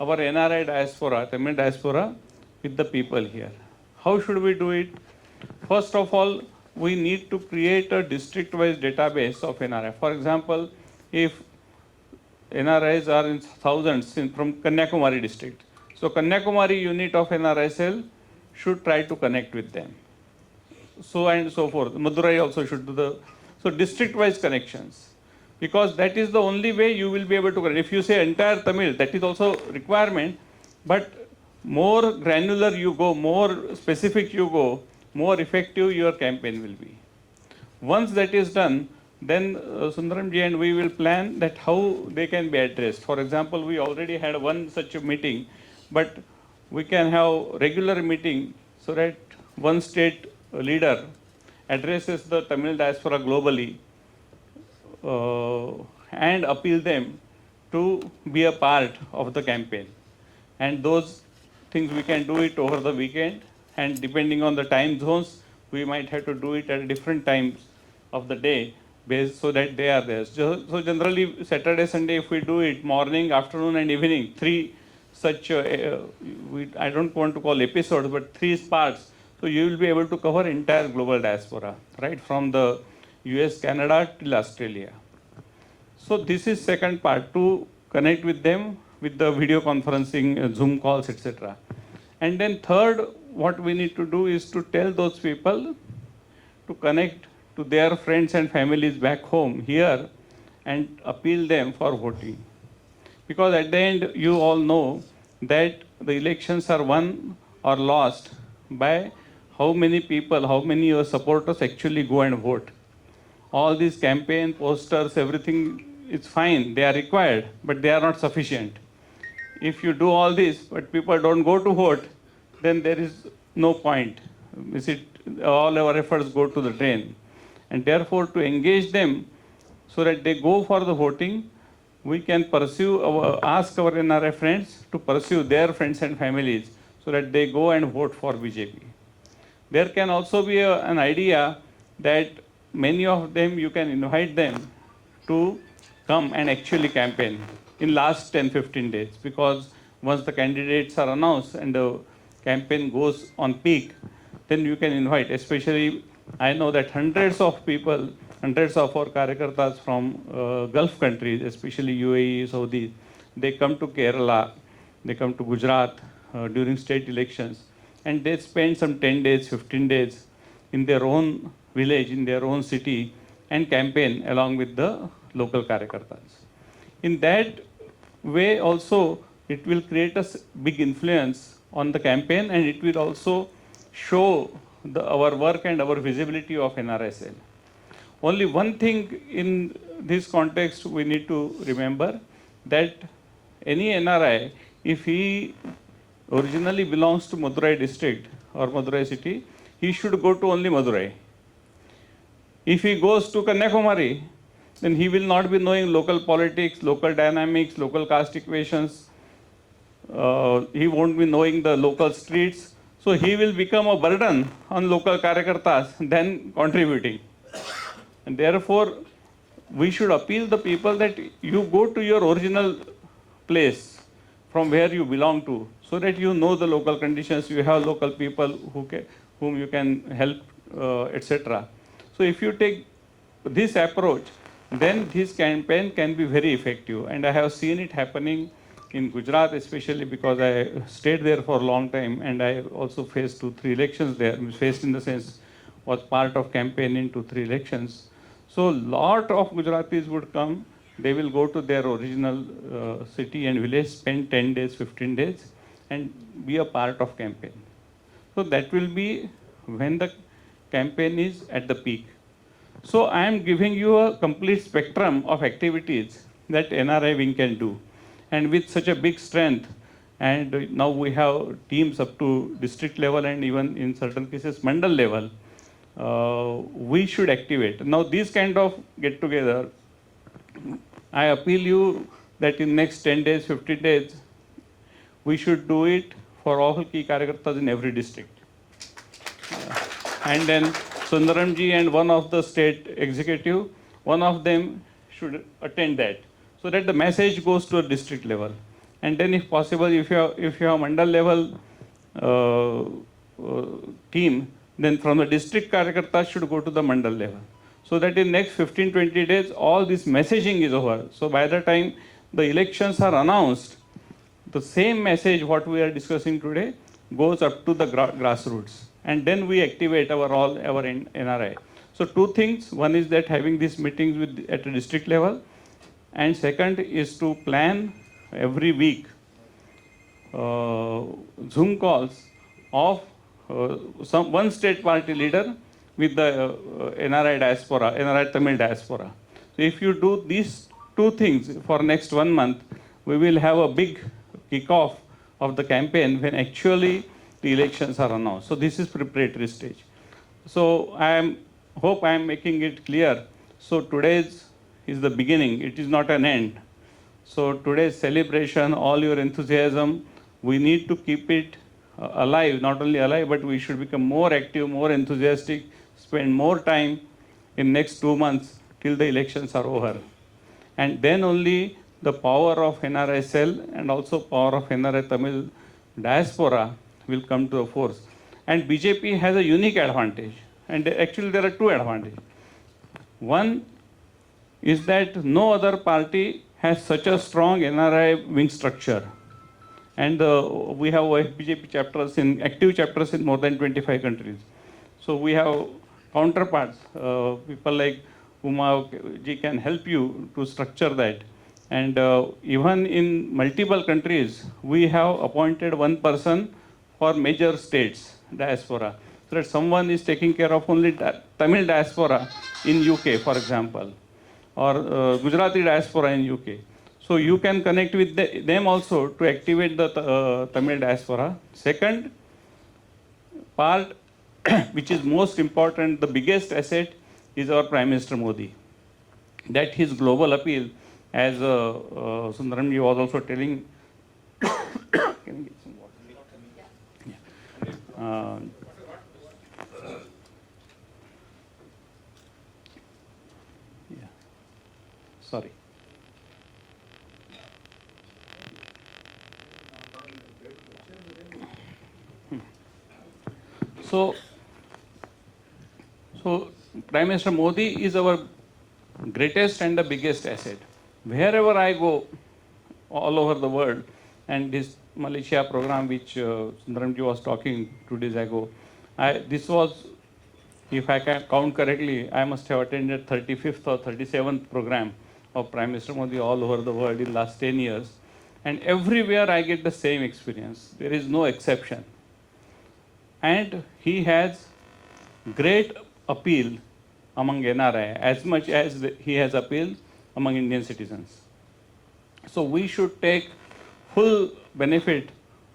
C: our NRI diaspora, Tamil diaspora, with the people here. How should we do it? First of all, we need to create a district-wise database of NRI. For example, if NRIs are in thousands from Kanyakumari district, so Kanyakumari unit of NRISL should try to connect with them. So and so forth. Madurai also should do so district-wise connections, because that is the only way you will be able to connect. If you say entire Tamil, that is also requirement, but more granular you go, more specific you go, more effective your campaign will be. Once that is done, then Sundaramji and we will plan that how they can be addressed. For example, we already had one such a meeting, but we can have regular meeting so that one state leader addresses the Tamil diaspora globally and appeal them to be a part of the campaign. And those things we can do it over the weekend, and depending on the time zones, we might have to do it at different times of the day based so that they are there. So generally Saturday, Sunday, if we do it morning, afternoon and evening, three such, I don't want to call episodes, but 3 parts. So you will be able to cover entire global diaspora, right? From the US, Canada till Australia. So this is second part, to connect with them with the video conferencing, Zoom calls, etc. And then third, what we need to do is to tell those people to connect to their friends and families back home here and appeal them for voting. Because at the end, you all know that the elections are won or lost by how many people, how many your supporters actually go and vote. All these campaign posters, everything is fine, they are required, but they are not sufficient. If you do all this, but people don't go to vote, then there is no point, all our efforts go to the drain. And therefore, to engage them so that they go for the voting, we can ask our NRI friends to pursue their friends and families so that they go and vote for BJP. There can also be an idea that many of them, you can invite them to come and actually campaign in last 10-15 days, because once the candidates are announced and the campaign goes on peak, then you can invite, especially I know that hundreds of people, hundreds of our Karyakartas from Gulf countries, especially UAE, Saudi, they come to Kerala, they come to Gujarat during state elections, and they spend some 10 days, 15 days in their own village, in their own city, and campaign along with the local Karyakartas. In that way also, it will create a big influence on the campaign, and it will also show our work and our visibility of NRSL. Only one thing in this context we need to remember, that any NRI, if he originally belongs to Madurai district or Madurai city, he should go to only Madurai. If he goes to Kanyakumari, then he will not be knowing local politics, local dynamics, local caste equations. He won't be knowing the local streets. So he will become a burden on local Karyakartas than contributing. And therefore, we should appeal the people that you go to your original place from where you belong to, so that you know the local conditions, you have local people whom you can help, etc. So if you take this approach, then this campaign can be very effective. And I have seen it happening in Gujarat, especially because I stayed there for a long time, and I also faced 2-3 elections there. Faced in the sense, was part of campaigning 2-3 elections. So lot of Gujaratis would come. They will go to their original city and village, spend 10 days, 15 days, and be a part of campaign. So that will be when the campaign is at the peak. So I am giving you a complete spectrum of activities that NRI wing can do. And with such a big strength, and now we have teams up to district level and even in certain cases mandal level, we should activate. Now these kind of get together, I appeal you that in next 10 days, 15 days, we should do it for all key Karyakartas in every district. And then Sundaramji and one of the state executive, one of them should attend that, so that the message goes to a district level. And then if possible, if you have mandal level team, then from the district Karyakartas should go to the mandal level. So that in next 15-20 days, all this messaging is over. So by the time the elections are announced, the same message what we are discussing today goes up to the grassroots. And then we activate our NRI. So 2 things. One is that having these meetings at a district level. And second is to plan every week Zoom calls of one state party leader with the NRI diaspora, NRI Tamil diaspora. So if you do these 2 things for next 1 month, we will have a big kickoff of the campaign when actually the elections are announced. So this is preparatory stage. So hope I am making it clear. So today's is the beginning, it is not an end. So today's celebration, all your enthusiasm, we need to keep it alive, not only alive, but we should become more active, more enthusiastic, spend more time in next 2 months till the elections are over. And then only the power of NRI cell and also power of NRI Tamil diaspora will come to the force. And BJP has a unique advantage. And actually there are 2 advantages. One is that no other party has such a strong NRI wing structure. And we have BJP chapters active chapters in more than 25 countries. So we have counterparts, people like Uma ji can help you to structure that. And even in multiple countries, we have appointed one person for major states, diaspora. So that someone is taking care of only Tamil diaspora in UK, for example, or Gujarati diaspora in UK. So you can connect with them also to activate the Tamil diaspora. Second part which is most important, the biggest asset is our Prime Minister Modi. That his global appeal, as Sundaramji was also telling, can you get some water? Yeah. Yeah. Sorry. So Prime Minister Modi is our greatest and the biggest asset. Wherever I go, all over the world, and this Malaysia program which Sundaramji was talking 2 days ago, this was, if I can count correctly, I must have attended 35th or 37th program of Prime Minister Modi all over the world in the last 10 years. And everywhere I get the same experience. There is no exception. And he has great appeal among NRI as much as he has appeal among Indian citizens. So we should take full benefit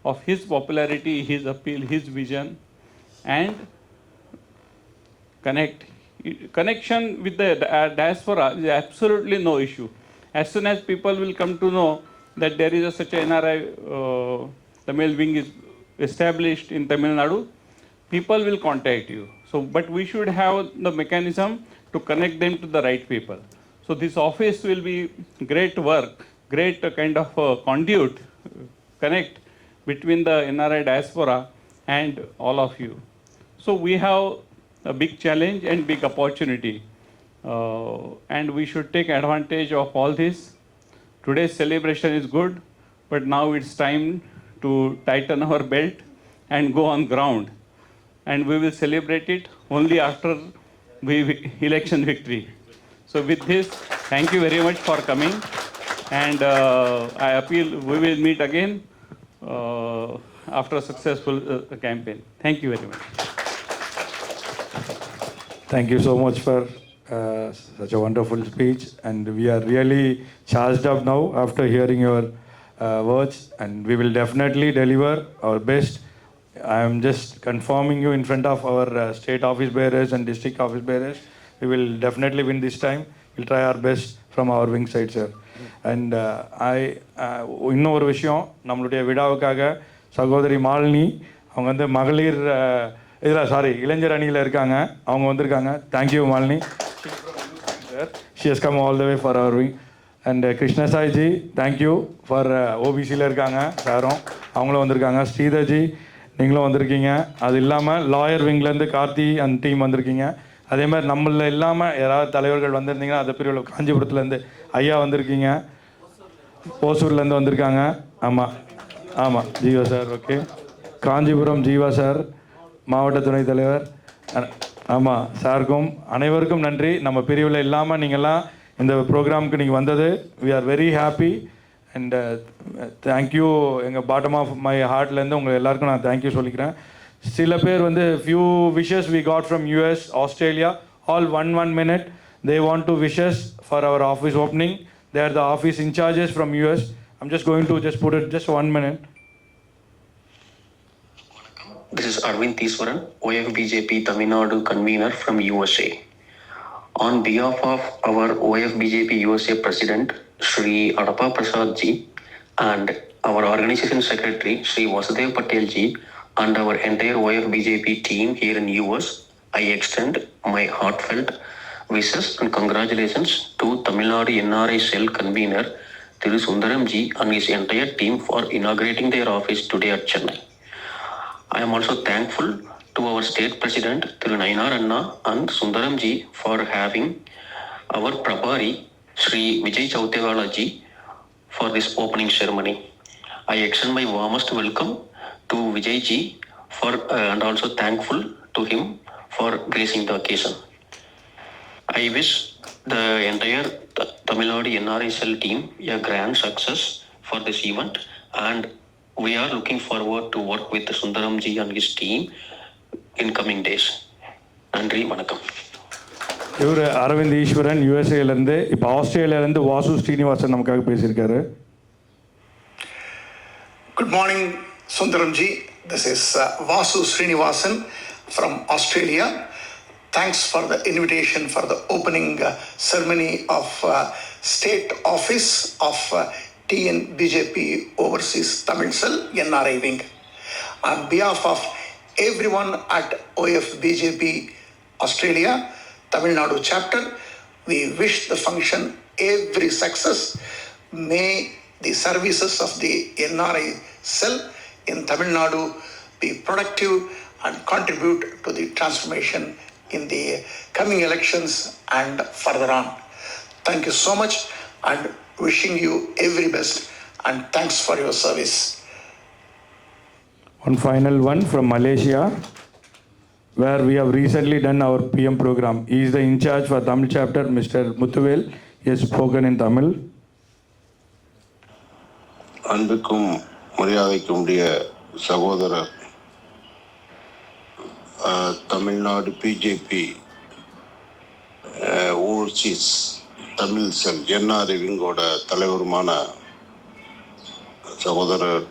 C: of his popularity, his appeal, his vision, and connection with the diaspora is absolutely no issue. As soon as people will come to know that there is such a NRI Tamil wing is established in Tamil Nadu, people will contact you. So, but we should have the mechanism to connect them to the right people. So this office will be great work, great kind of conduit, connect between the NRI diaspora and all of you. So we have a big challenge and big opportunity, and we should take advantage of all this. Today's celebration is good, but now it's time to tighten our belt and go on ground. And we will celebrate it only after election victory. So with this, thank you very much for coming. And I appeal, we will meet again after a successful campaign. Thank you very much.
D: Thank you so much for such a wonderful speech. And we are really charged up now after hearing your words. And we will definitely deliver our best. I am just confirming you in front of our state office bearers and district office bearers. We will definitely win this time. We'll try our best from our wing side, sir. And இன்னும் ஒரு விஷயம், நம்மளுடைய விழாவுக்காக சகோதரி மாலினி அவங்க வந்து மகளிர் இளைஞர் அணியில் இருக்காங்க, அவங்க வந்திருக்காங்க. Thank you Malini. She has come all the way for our wing. And Krishna Sai ji, thank you for OBCயில் இருக்காங்க சாரும், அவங்களும் வந்திருக்காங்க. ஸ்ரீதர்ஜி நீங்களும் வந்திருக்கீங்க. அது இல்லாமல் லாயர் விங்லேருந்து கார்த்தி அந்த டீம் வந்திருக்கீங்க. அதே மாதிரி நம்மள இல்லாமல் யாராவது தலைவர்கள் வந்திருந்தீங்கன்னா அது பிரிவில் காஞ்சிபுரத்துலேருந்து ஐயா வந்திருக்கீங்க, ஓசூர்லேருந்து வந்திருக்காங்க. ஆமாம் Jeeva sir, okay. Kanchipuram Jeeva sir மாவட்ட துணைத் தலைவர், ஆமாம் சாருக்கும் அனைவருக்கும் நன்றி. நம்ம பிரிவில் இல்லாமல் நீங்கள்லாம் இந்த ப்ரோக்ராமுக்கு நீங்கள் வந்தது, we are very happy. And thank you. எங்கள் பாட்டம் ஆஃப் மை ஹார்ட்லேருந்து உங்கள் எல்லாருக்கும் நான் தேங்க்யூ சொல்லிக்கிறேன். சில பேர் வந்து few wishes we got from US, Australia, all one minute. They want to wish us for our office opening. They are the office in charges from US. I'm just going to just put it just 1 minute.
G: This is Arvind Teeswaran, OFBJP Tamil Nadu convener from USA. On behalf of our OFBJP USA President, Shri Adapa Prasad ji, and our organization secretary, Shri Vasudev Patel ji, and our entire OFBJP team here in US, I extend my heartfelt wishes and congratulations to Tamil Nadu NRI Cell convener Thiru Sundaram ji and his entire team for inaugurating their office today at Chennai. I am also thankful to our state president Thiru Nainar Anna and Sundaram ji for having our Prabhari Shri Vijay Chautegala ji for this opening ceremony. I extend my warmest welcome to Vijay ji for and also thankful to him for gracing the occasion. I wish the entire Tamil Nadu NRI Cell team a grand success for this event, and we are looking forward to work with Sundaram ji and his team in coming days. Nandri Vanakkam.
D: இவர் அரவிந்த் ஈஸ்வரன் யூஎஸ்ஏலேருந்து, இப்போ ஆஸ்திரேலியாவிலேருந்து வாசு ஸ்ரீனிவாசன் நமக்காக பேசியிருக்காரு.
H: Good morning, Sundaram ji. This is Vasu Srinivasan. from Australia. Thanks for the invitation for the opening ceremony of State Office of TN-BJP Overseas Tamil Cell NRI Wing. On behalf of everyone at OF-BJP Australia, Tamil Nadu chapter, we wish the function every success. May the services of the NRI cell in Tamil Nadu be productive and contribute to the transformation in the coming elections and further on. Thank you so much and wishing you every best and thanks for your service.
D: One final one from Malaysia, where we have recently done our PM program. He is the in charge for Tamil chapter, Mr. Muthuvel. He has spoken in Tamil.
I: அன்புக்கும் மரியாதைக்கும் உடைய சகோதரர் தமிழ்நாடு பிஜேபி ஓவர்சீஸ் தமிழ் செல் என்ஆர்ஐ விங்கோட தலைவருமான சகோதரர்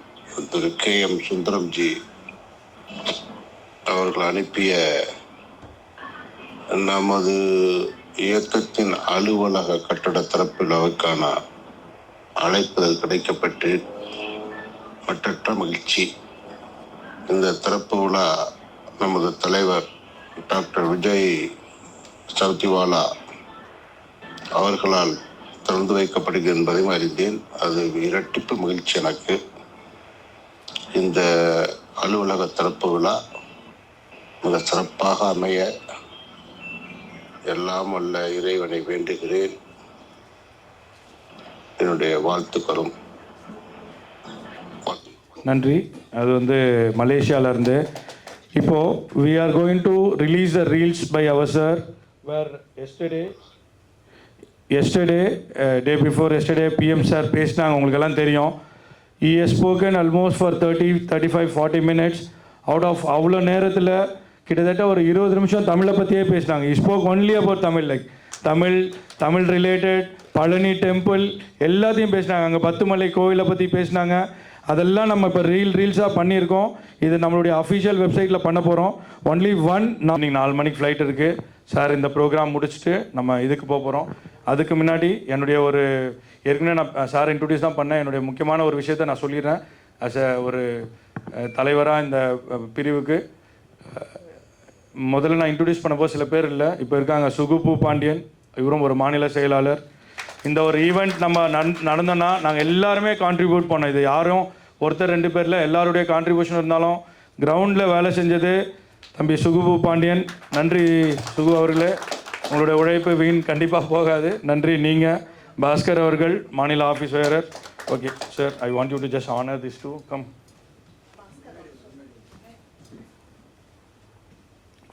I: திரு KM சுந்தரம்ஜி அவர்கள் அனுப்பிய நமது இயக்கத்தின் அலுவலக கட்டட திறப்பு விழாவுக்கான அழைப்பு கிடைக்கப்பட்டு மற்றற்ற மகிழ்ச்சி. இந்த திறப்பு விழா நமது தலைவர் டாக்டர் விஜய் சவுத்திவாலா அவர்களால் திறந்து வைக்கப்படுகிறது என்பதையும் அறிந்தேன். அது இரட்டிப்பு மகிழ்ச்சி எனக்கு. இந்த அலுவலக திறப்பு விழா மிக சிறப்பாக அமைய எல்லாம் வல்ல இறைவனை வேண்டுகிறேன். என்னுடைய வாழ்த்துக்களும்.
D: நன்றி. அது மலேசியாவிலேருந்து. இப்போது we are going to release the reels by our sir, where yesterday day before yesterday PM sir பேசினாங்க, உங்களுக்கெல்லாம் தெரியும். He has spoken almost for 35-40 minutes. Out of அவ்வளோ நேரத்தில் கிட்டத்தட்ட ஒரு 20 நிமிஷம் தமிழை பற்றியே பேசினாங்க. He spoke only about Tamil, like Tamil related, Palani temple எல்லாத்தையும் பேசினாங்க. அங்கே பத்துமலை கோவிலை பற்றி பேசினாங்க. அதெல்லாம் நம்ம இப்போ ரீல்ஸாக பண்ணியிருக்கோம். இது நம்மளுடைய அஃபிஷியல் வெப்சைட்டில் பண்ண போகிறோம். ஒன்லி ஒன் நீங்கள் 4 மணிக்கு ஃப்ளைட் இருக்குது சார். இந்த ப்ரோக்ராம் முடிச்சுட்டு நம்ம இதுக்கு போக போகிறோம். அதுக்கு முன்னாடி என்னுடைய ஒரு ஏற்கனவே நான் சார் இன்ட்ரடியூஸ் தான் பண்ணேன். என்னுடைய முக்கியமான ஒரு விஷயத்தை நான் சொல்லிடுறேன். ஆஸ் ஒரு தலைவராக இந்த பிரிவுக்கு முதல்ல நான் இன்ட்ரடியூஸ் பண்ணப்போ சில பேர் இல்லை, இப்போ இருக்காங்க. சுகுபு பாண்டியன், இவரும் ஒரு மாநில செயலாளர். இந்த ஒரு ஈவெண்ட் நம்ம நடந்தோன்னா நாங்கள் எல்லாருமே கான்ட்ரிபியூட் பண்ணோம். இது யாரும் ஒருத்தர் 2 பேரில் எல்லாருடைய கான்ட்ரிபியூஷன் இருந்தாலும் கிரவுண்டில் வேலை செஞ்சது தம்பி சுகுபு பாண்டியன். நன்றி சுகு அவர்களே, உங்களுடைய உழைப்பு வீண் கண்டிப்பாக போகாது. நன்றி. நீங்கள் பாஸ்கர் அவர்கள் மாநில office bearer. Okay sir, I want you to just honour this to come.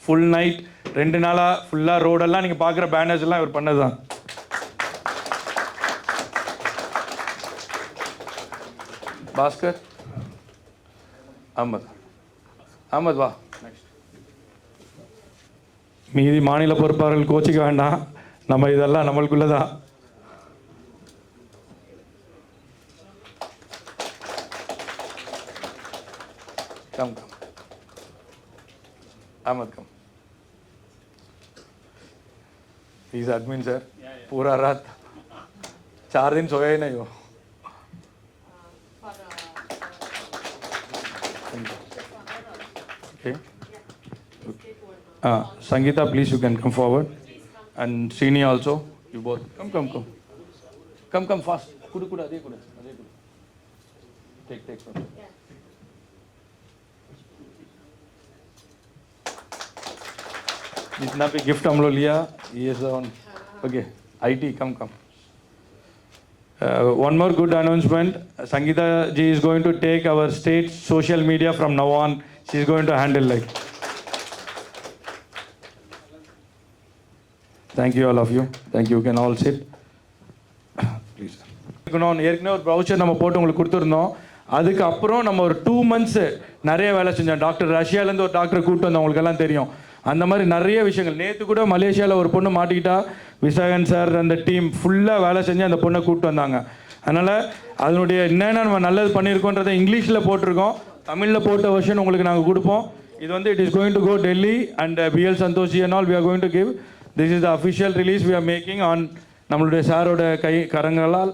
D: Full night 2 நாளாக ஃபுல்லாக ரோடெல்லாம் நீங்கள் பார்க்குற பேனர்ஸ் எல்லாம் இவர் பண்ணது தான். பாஸ்கர், அஹமத் வா. மீதி மாநில பொறுப்பாளர்கள் கோச்சிக்க வேண்டாம், நம்ம இதெல்லாம் நம்மளுக்குள்ள தான். கம் अहमद कम. He's admin sir. पूरा रात 4 दिन सोया ही नहीं हो. Okay. Sangeeta, please you can come forward. And Srini also. You both come fast. Kuda ade kuda. Take. जितना भी गिफ्ट हम लोग लिया ये सब. Okay IT come. One more good announcement. Sangeeta ji is going to take our state social media from now on. She is going to handle like. Thank you all of you. Thank you. You can all sit. Please. ஏற்கனவே ஒரு ப்ரௌச்சர் நம்ம போட்டு உங்களுக்கு கொடுத்துருந்தோம். அதுக்கப்புறம் நம்ம ஒரு 2 months நிறைய வேலை செஞ்சோம். டாக்டர் ரஷ்யாவிலேருந்து ஒரு டாக்டரை கூப்பிட்டு வந்தோம், உங்களுக்கு எல்லாம் தெரியும். அந்த மாதிரி நிறைய விஷயங்கள். நேற்று கூட மலேசியாவில் ஒரு பொண்ணு மாட்டிக்கிட்டா, விசாகன் சார் அந்த டீம் ஃபுல்லாக வேலை செஞ்சு அந்த பொண்ணை கூப்பிட்டு வந்தாங்க. அதனால் அதனுடைய என்னென்ன நம்ம நல்லது பண்ணியிருக்கோன்றதை இங்கிலீஷில் போட்டிருக்கோம். தமிழில் போட்ட வெர்ஷன் உங்களுக்கு நாங்கள் கொடுப்போம். இது வந்து it is going to go Delhi and BL Santoshi and all we are going to give. This is the official release we are making on நம்மளுடைய சாரோட கரங்களால்.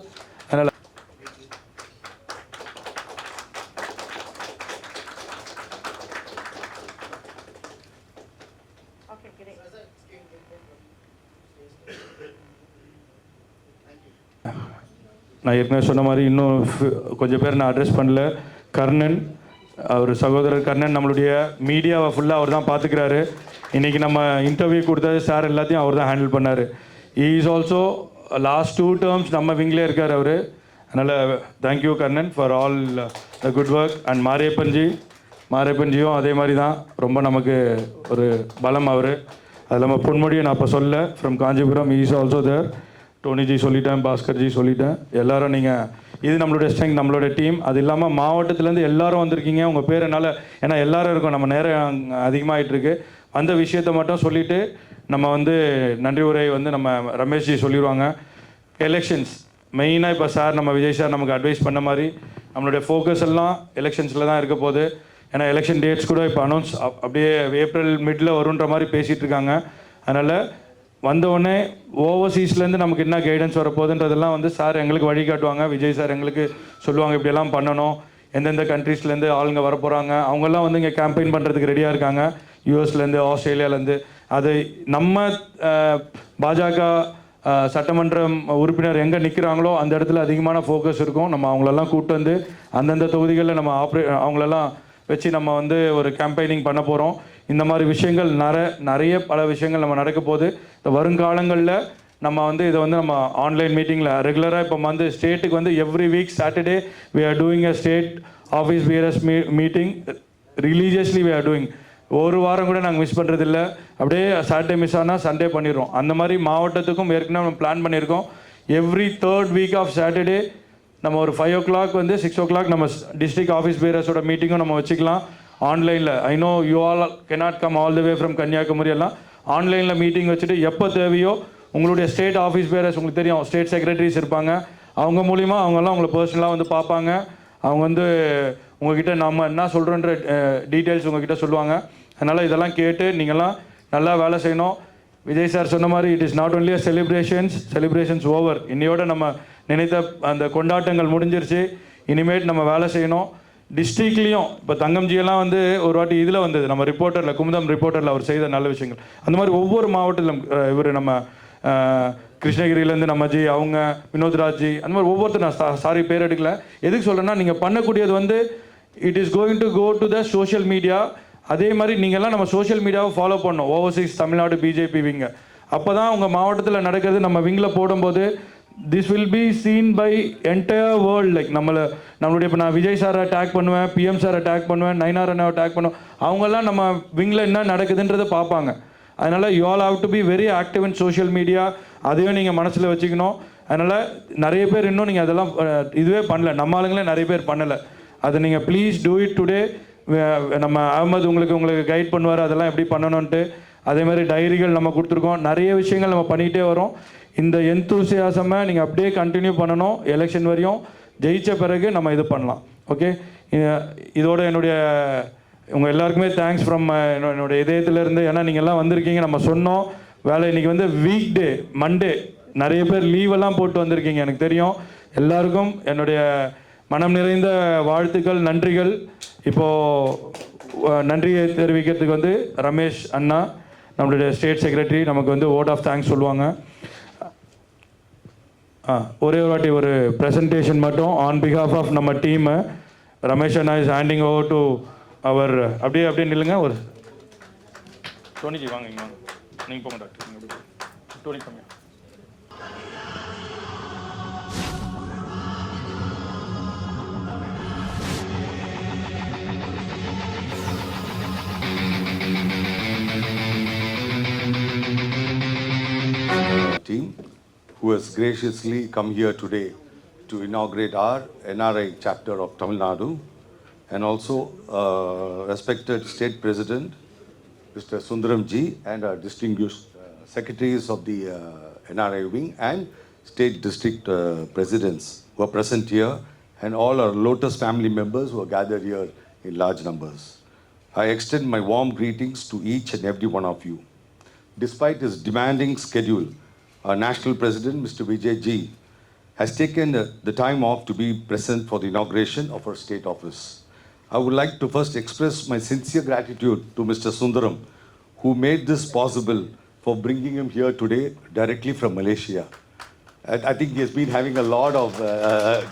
D: அதனால் நான் ஏற்கனவே சொன்ன மாதிரி இன்னும் கொஞ்சம் பேர் நான் அட்ரஸ் பண்ணல. கர்ணன், அவர் சகோதரர் கர்ணன் நம்மளுடைய மீடியாவை ஃபுல்லாக அவர் தான் பார்த்துக்கிறாரு. இன்றைக்கி நம்ம இன்டர்வியூ கொடுத்தது சார் எல்லாத்தையும் அவர் தான் ஹேண்டில் பண்ணார். இஸ் ஆல்சோ லாஸ்ட் 2 terms நம்ம விங்லேயே இருக்கார் அவர். அதனால் thank you Karnan for all the good work. And மாரியப்பன்ஜியும் அதே மாதிரி தான் ரொம்ப நமக்கு ஒரு பலம் அவர். அது இல்லாமல் பொன்முடியை நான் இப்போ சொல்ல ஃப்ரம் காஞ்சிபுரம் இஸ் ஆல்சோ தேர். டோனிஜி சொல்லிட்டேன், பாஸ்கர்ஜி சொல்லிட்டேன். எல்லோரும் நீங்கள் இது நம்மளுடைய ஸ்ட்ரெங்க், நம்மளோட டீம். அது இல்லாமல் மாவட்டத்துலேருந்து எல்லோரும் வந்திருக்கீங்க. உங்கள் பேர் என்னால் ஏன்னா எல்லோரும் இருக்கோம், நம்ம நேரம் அதிகமாகிட்டுருக்கு. அந்த விஷயத்தை மட்டும் சொல்லிவிட்டு நம்ம வந்து நன்றி உரை வந்து நம்ம ரமேஷ்ஜி சொல்லிடுவாங்க. எலெக்ஷன்ஸ் மெயினாக இப்போ சார் நம்ம விஜய் சார் நமக்கு அட்வைஸ் பண்ண மாதிரி நம்மளுடைய ஃபோக்கஸ் எல்லாம் எலெக்ஷன்ஸில் தான் இருக்க போகுது. ஏன்னா எலெக்ஷன் டேட்ஸ் கூட இப்போ அனௌன்ஸ் அப்படியே ஏப்ரல் மிடில் வருன்ற மாதிரி பேசிகிட்டு இருக்காங்க. அதனால் வந்தவுடனே ஓவர்சீஸ்லேருந்து நமக்கு என்ன கைடன்ஸ் வரப்போகுதுன்றதெல்லாம் வந்து சார் எங்களுக்கு வழி காட்டுவாங்க. விஜய் சார் எங்களுக்கு சொல்லுவாங்க இப்படியெல்லாம் பண்ணணும், எந்தெந்த கண்ட்ரீஸ்லேருந்து ஆளுங்க வர போகிறாங்க. அவங்கெல்லாம் வந்து இங்கே கேம்பெயின் பண்ணுறதுக்கு ரெடியாக இருக்காங்க. யூஎஸ்லேருந்து, ஆஸ்திரேலியாவிலேருந்து. அது நம்ம பாஜக சட்டமன்ற உறுப்பினர் எங்கே நிற்கிறாங்களோ அந்த இடத்துல அதிகமான ஃபோக்கஸ் இருக்கும். நம்ம அவங்களெல்லாம் கூப்பிட்டு வந்து அந்தந்த தொகுதிகளில் நம்ம அவங்களெல்லாம் வச்சு நம்ம வந்து ஒரு கேம்பெயினிங் பண்ண போகிறோம். இந்த மாதிரி விஷயங்கள் நிறைய பல விஷயங்கள் நம்ம நடக்க போகுது. இந்த வருங்காலங்களில் நம்ம வந்து இதை வந்து நம்ம ஆன்லைன் மீட்டிங்கில் ரெகுலராக இப்போ வந்து ஸ்டேட்டுக்கு வந்து every week Saturday we are doing a state office bearers meeting religiously we are doing. ஒரு வாரம் கூட நாங்கள் மிஸ் பண்ணுறதில்ல. அப்படியே சாட்டர்டே மிஸ் ஆனால் சண்டே பண்ணிடுறோம். அந்த மாதிரி மாவட்டத்துக்கும் ஏற்கனவே நம்ம பிளான் பண்ணியிருக்கோம். Every 3rd week of Saturday நம்ம ஒரு 5 o'clock வந்து 6 o'clock நம்ம டிஸ்ட்ரிக்ட் ஆஃபீஸ் பேரஸோட மீட்டிங்கும் நம்ம வச்சுக்கலாம் ஆன்லைனில். I know you all cannot come all the way from Kanyakumari. எல்லாம் ஆன்லைனில் மீட்டிங் வச்சுட்டு எப்போ தேவையோ உங்களுடைய ஸ்டேட் ஆஃபீஸ் பேரஸ் உங்களுக்கு தெரியும், ஸ்டேட் செக்ரட்டரிஸ் இருப்பாங்க. அவங்க மூலிமா அவங்கெல்லாம் உங்களை பர்சனலாக வந்து பார்ப்பாங்க. அவங்க வந்து உங்ககிட்ட நம்ம என்ன சொல்கிறோன்ற டீட்டெயில்ஸ் உங்ககிட்ட சொல்லுவாங்க. அதனால் இதெல்லாம் கேட்டு நீங்கள்லாம் நல்லா வேலை செய்யணும். விஜய் சார் சொன்ன மாதிரி it is not only a celebrations over. இன்னையோட நம்ம நினைத்த அந்த கொண்டாட்டங்கள் முடிஞ்சிருச்சு. இனிமேட் நம்ம வேலை செய்யணும். டிஸ்ட்ரிக்ட்லேயும் இப்போ தங்கம்ஜியெல்லாம் வந்து ஒரு வாட்டி இதில் வந்தது நம்ம ரிப்போர்ட்டரில், குமுதம் ரிப்போர்ட்டரில் அவர் செய்த நல்ல விஷயங்கள். அந்த மாதிரி ஒவ்வொரு மாவட்டத்திலும் இவர் நம்ம கிருஷ்ணகிரியிலேருந்து நம்மஜி, அவங்க வினோத்ராஜ்ஜி, அந்த மாதிரி ஒவ்வொருத்தர் நான் சாரி பேர் எடுக்கல. எதுக்கு சொல்கிறேன்னா நீங்கள் பண்ணக்கூடியது வந்து it is going to go to the social media. அதே மாதிரி நீங்கள்லாம் நம்ம சோஷியல் மீடியாவை ஃபாலோ பண்ணணும். ஓவர்சீஸ் தமிழ்நாடு பிஜேபி விங்கு அப்போ தான் உங்கள் மாவட்டத்தில் நடக்கிறது நம்ம விங்கில் போடும்போது this will be seen by entire world. Like நம்மளுடைய இப்போ நான் விஜய் சாரை டேக் பண்ணுவேன், பிஎம் சாரை டேக் பண்ணுவேன், நயினார் அண்ணாவை டேக் பண்ணுவேன். அவங்கெல்லாம் நம்ம விங்கில் என்ன நடக்குதுன்றதை பார்ப்பாங்க. அதனால் you all have to be very active in social media. அதையும் நீங்கள் மனசில் வச்சுக்கணும். அதனால் நிறைய பேர் இன்னும் நீங்கள் அதெல்லாம் இதுவே பண்ணல, நம்ம ஆளுங்களே நிறைய பேர் பண்ணலை. அதை நீங்கள் ப்ளீஸ் டூ இட் டுடே. நம்ம அகமது உங்களுக்கு கைட் பண்ணுவார் அதெல்லாம் எப்படி பண்ணணுன்ட்டு. அதே மாதிரி டைரிகள் நம்ம கொடுத்துருக்கோம். நிறைய விஷயங்கள் நம்ம பண்ணிகிட்டே வரோம். இந்த எந்தூசியாசமை நீங்கள் அப்படியே கண்டினியூ பண்ணணும். எலெக்ஷன் வரையும் ஜெயித்த பிறகு நம்ம இது பண்ணலாம். ஓகே, இதோட என்னுடைய உங்கள் எல்லாருக்குமே தேங்க்ஸ் ஃப்ரம் என்னுடைய இதயத்திலேருந்து. ஏன்னா நீங்கள் எல்லாம் வந்திருக்கீங்க. நம்ம சொன்னோம் வேலை இன்றைக்கி வந்து வீக் டே மண்டே, நிறைய பேர் லீவெல்லாம் போட்டு வந்திருக்கீங்க எனக்கு தெரியும். எல்லாருக்கும் என்னுடைய மனம் நிறைந்த வாழ்த்துக்கள், நன்றிகள். இப்போது நன்றியை தெரிவிக்கிறதுக்கு வந்து ரமேஷ் அண்ணா நம்மளுடைய ஸ்டேட் செக்ரட்டரி நமக்கு வந்து வோட் ஆஃப் தேங்க்ஸ் சொல்லுவாங்க. ஒரே ஒரு வாட்டி ஒரு ப்ரெசன்டேஷன் மட்டும் ஆன் பிஹாஃப் ஆஃப் நம்ம டீமு. ரமேஷ் அண்ணா இஸ் ஹேண்டிங் ஓவர் டு அவர். அப்படியே நில்லுங்க. ஒரு டோனிஜி வாங்க, இங்கே வாங்க. நீங்கள் போங்க டாக்டர். டோனி கம்மியா.
J: Team who has graciously come here today to inaugurate our NRI chapter of Tamil Nadu, and also respected State President Mr. Sundaram Ji and our distinguished secretaries of the NRI wing and state district presidents who are present here, and all our Lotus family members who are gathered here in large numbers. I extend my warm greetings to each and every one of you. Despite his demanding schedule, our national president, Mr. Vijay Ji, has taken the time off to be present for the inauguration of our state office. I would like to first express my sincere gratitude to Mr. Sundaram, who made this possible for bringing him here today directly from Malaysia. I think he has been having a lot of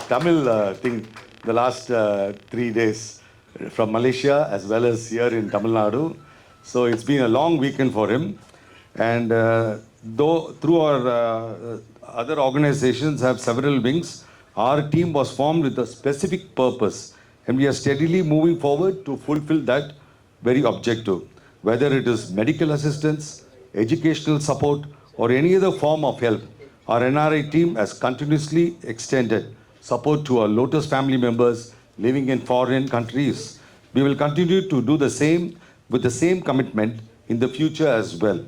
J: Tamil thing the last 3 days from Malaysia as well as here in Tamil Nadu. So it's been a long weekend for him. And though through our other organizations have several wings, our team was formed with a specific purpose. And we are steadily moving forward to fulfill that very objective. Whether it is medical assistance, educational support, or any other form of help, our NRI team has continuously extended support to our Lotus family members living in foreign countries. We will continue to do the same with the same commitment in the future as well.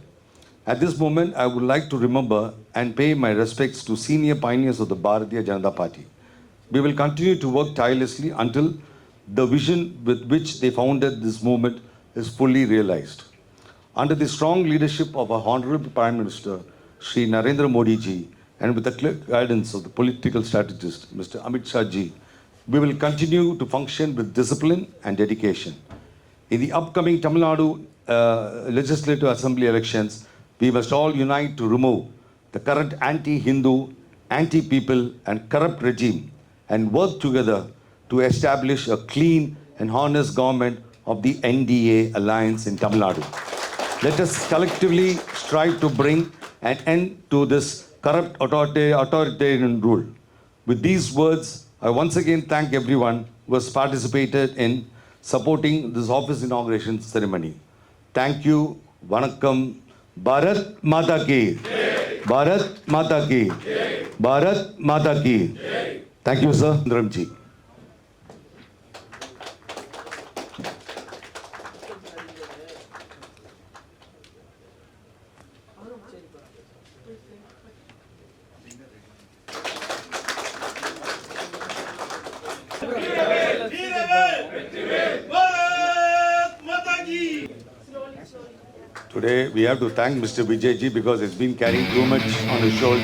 J: At this moment, I would like to remember and pay my respects to senior pioneers of the Bharatiya Janata Party. We will continue to work tirelessly until the vision with which they founded this movement is fully realized. Under the strong leadership of our Honorable Prime Minister, Shri Narendra Modi ji, and with the clear guidance of the political strategist, Mr. Amit Shah ji, we will continue to function with discipline and dedication. In the upcoming Tamil Nadu Legislative Assembly elections, we must all unite to remove the current anti-Hindu, anti-people and corrupt regime and work together to establish a clean and honest government of the NDA alliance in Tamil Nadu. Let us collectively strive to bring an end to this corrupt authoritarian rule. With these words, I once again thank everyone who has participated in supporting this office inauguration ceremony. Thank you. Vanakkam. Bharat Mata Ki. Bharat Mata Ki. Bharat Mata Ki. Thank you, sir. Sundaram ji. Today we have to thank Mr. Vijay ji because he's been carrying too much on his shoulder.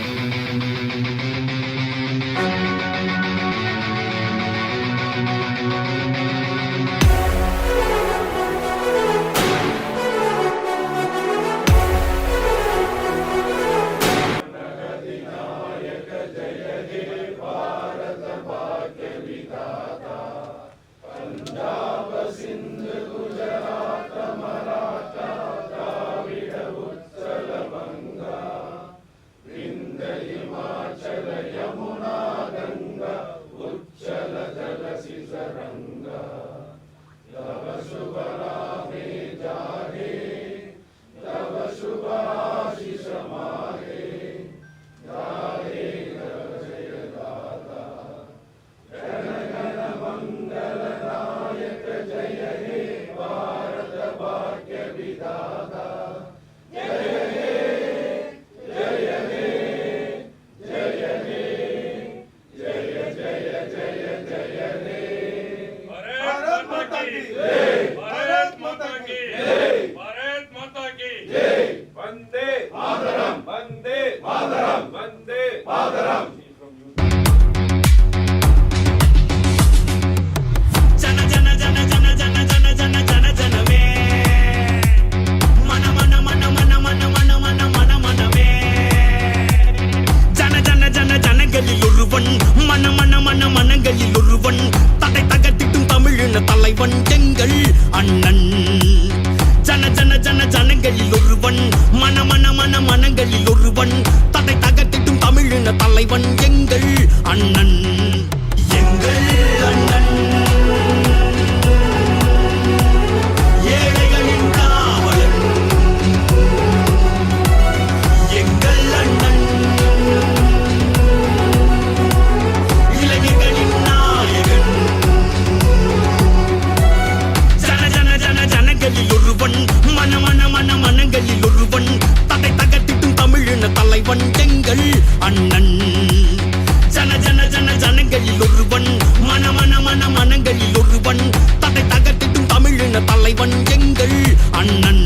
K: மனங்களில் ஒருவன் தடை தகர்த்திட்டும் தமிழின் தமிழின தலைவன் எங்கள் அண்ணன்.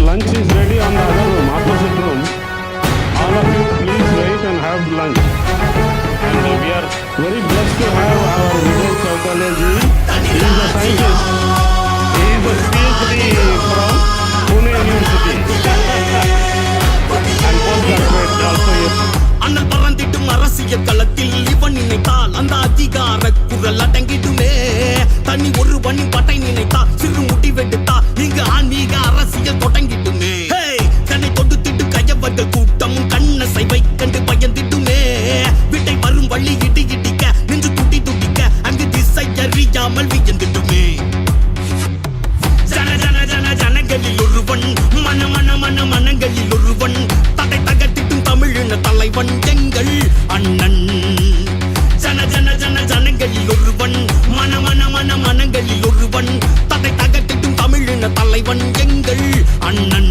E: Lunch is ready on the other room, opposite room. All of you please wait and have lunch. And we are very blessed to have our Vijay Chautalaji. He is a scientist. He is a PhD from Pune University. And postgraduate also.
K: அண்ணல் பறந்திடும் அரசியல் களத்தில் இவன் நினைத்தால் அந்த அதிகார குரல் அடங்கிடுமே. தனி ஒருவனின் பட்டை நினைத்தால் சிறு முடிவெடுத்தா இங்கு ஆன்மீக அரசியல் தொடங்கிடுமே. தன்னை தொடுத்திட்டு கையவர்கள் கூட்டமும் கண்ணசை வைக்கண்டு பயந்திடுமே. விட்டை வரும் வழி இடி இடிக்க நெஞ்சு துடி துடிக்க அங்கு திசை அறியாமல் வியந்திடுமே. ஜன ஜன ஜன ஜனங்களில் ஒருவன் மன மன மன மனங்களில் ஒருவன் தடை தகட்டிட்டும் தமிழின தலைவன் எங்கள் அண்ணன். ஜன ஜன ஜன ஜனங்களில் ஒருவன் மன மன மன மனங்களில் ஒருவன் தடை தகட்டிட்டும் தமிழின தலைவன் எங்கள் அண்ணன்.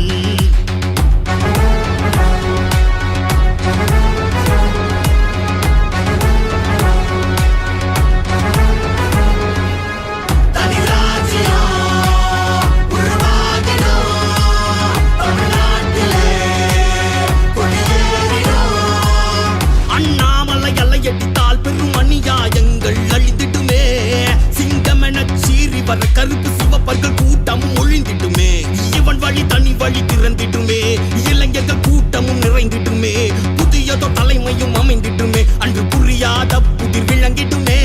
K: கருப்பு சிவப்பர்கள் கூட்டமும் ஒழிந்திடுமே. இவன் வழி தனி வழி திறந்திடுமே. இளைஞர்கள் கூட்டமும் நிறைந்திடுமே. புதியதோ தலைமையும் அமைந்திடுமே. அன்று புரியாத புதிர் விளங்கிடுமே.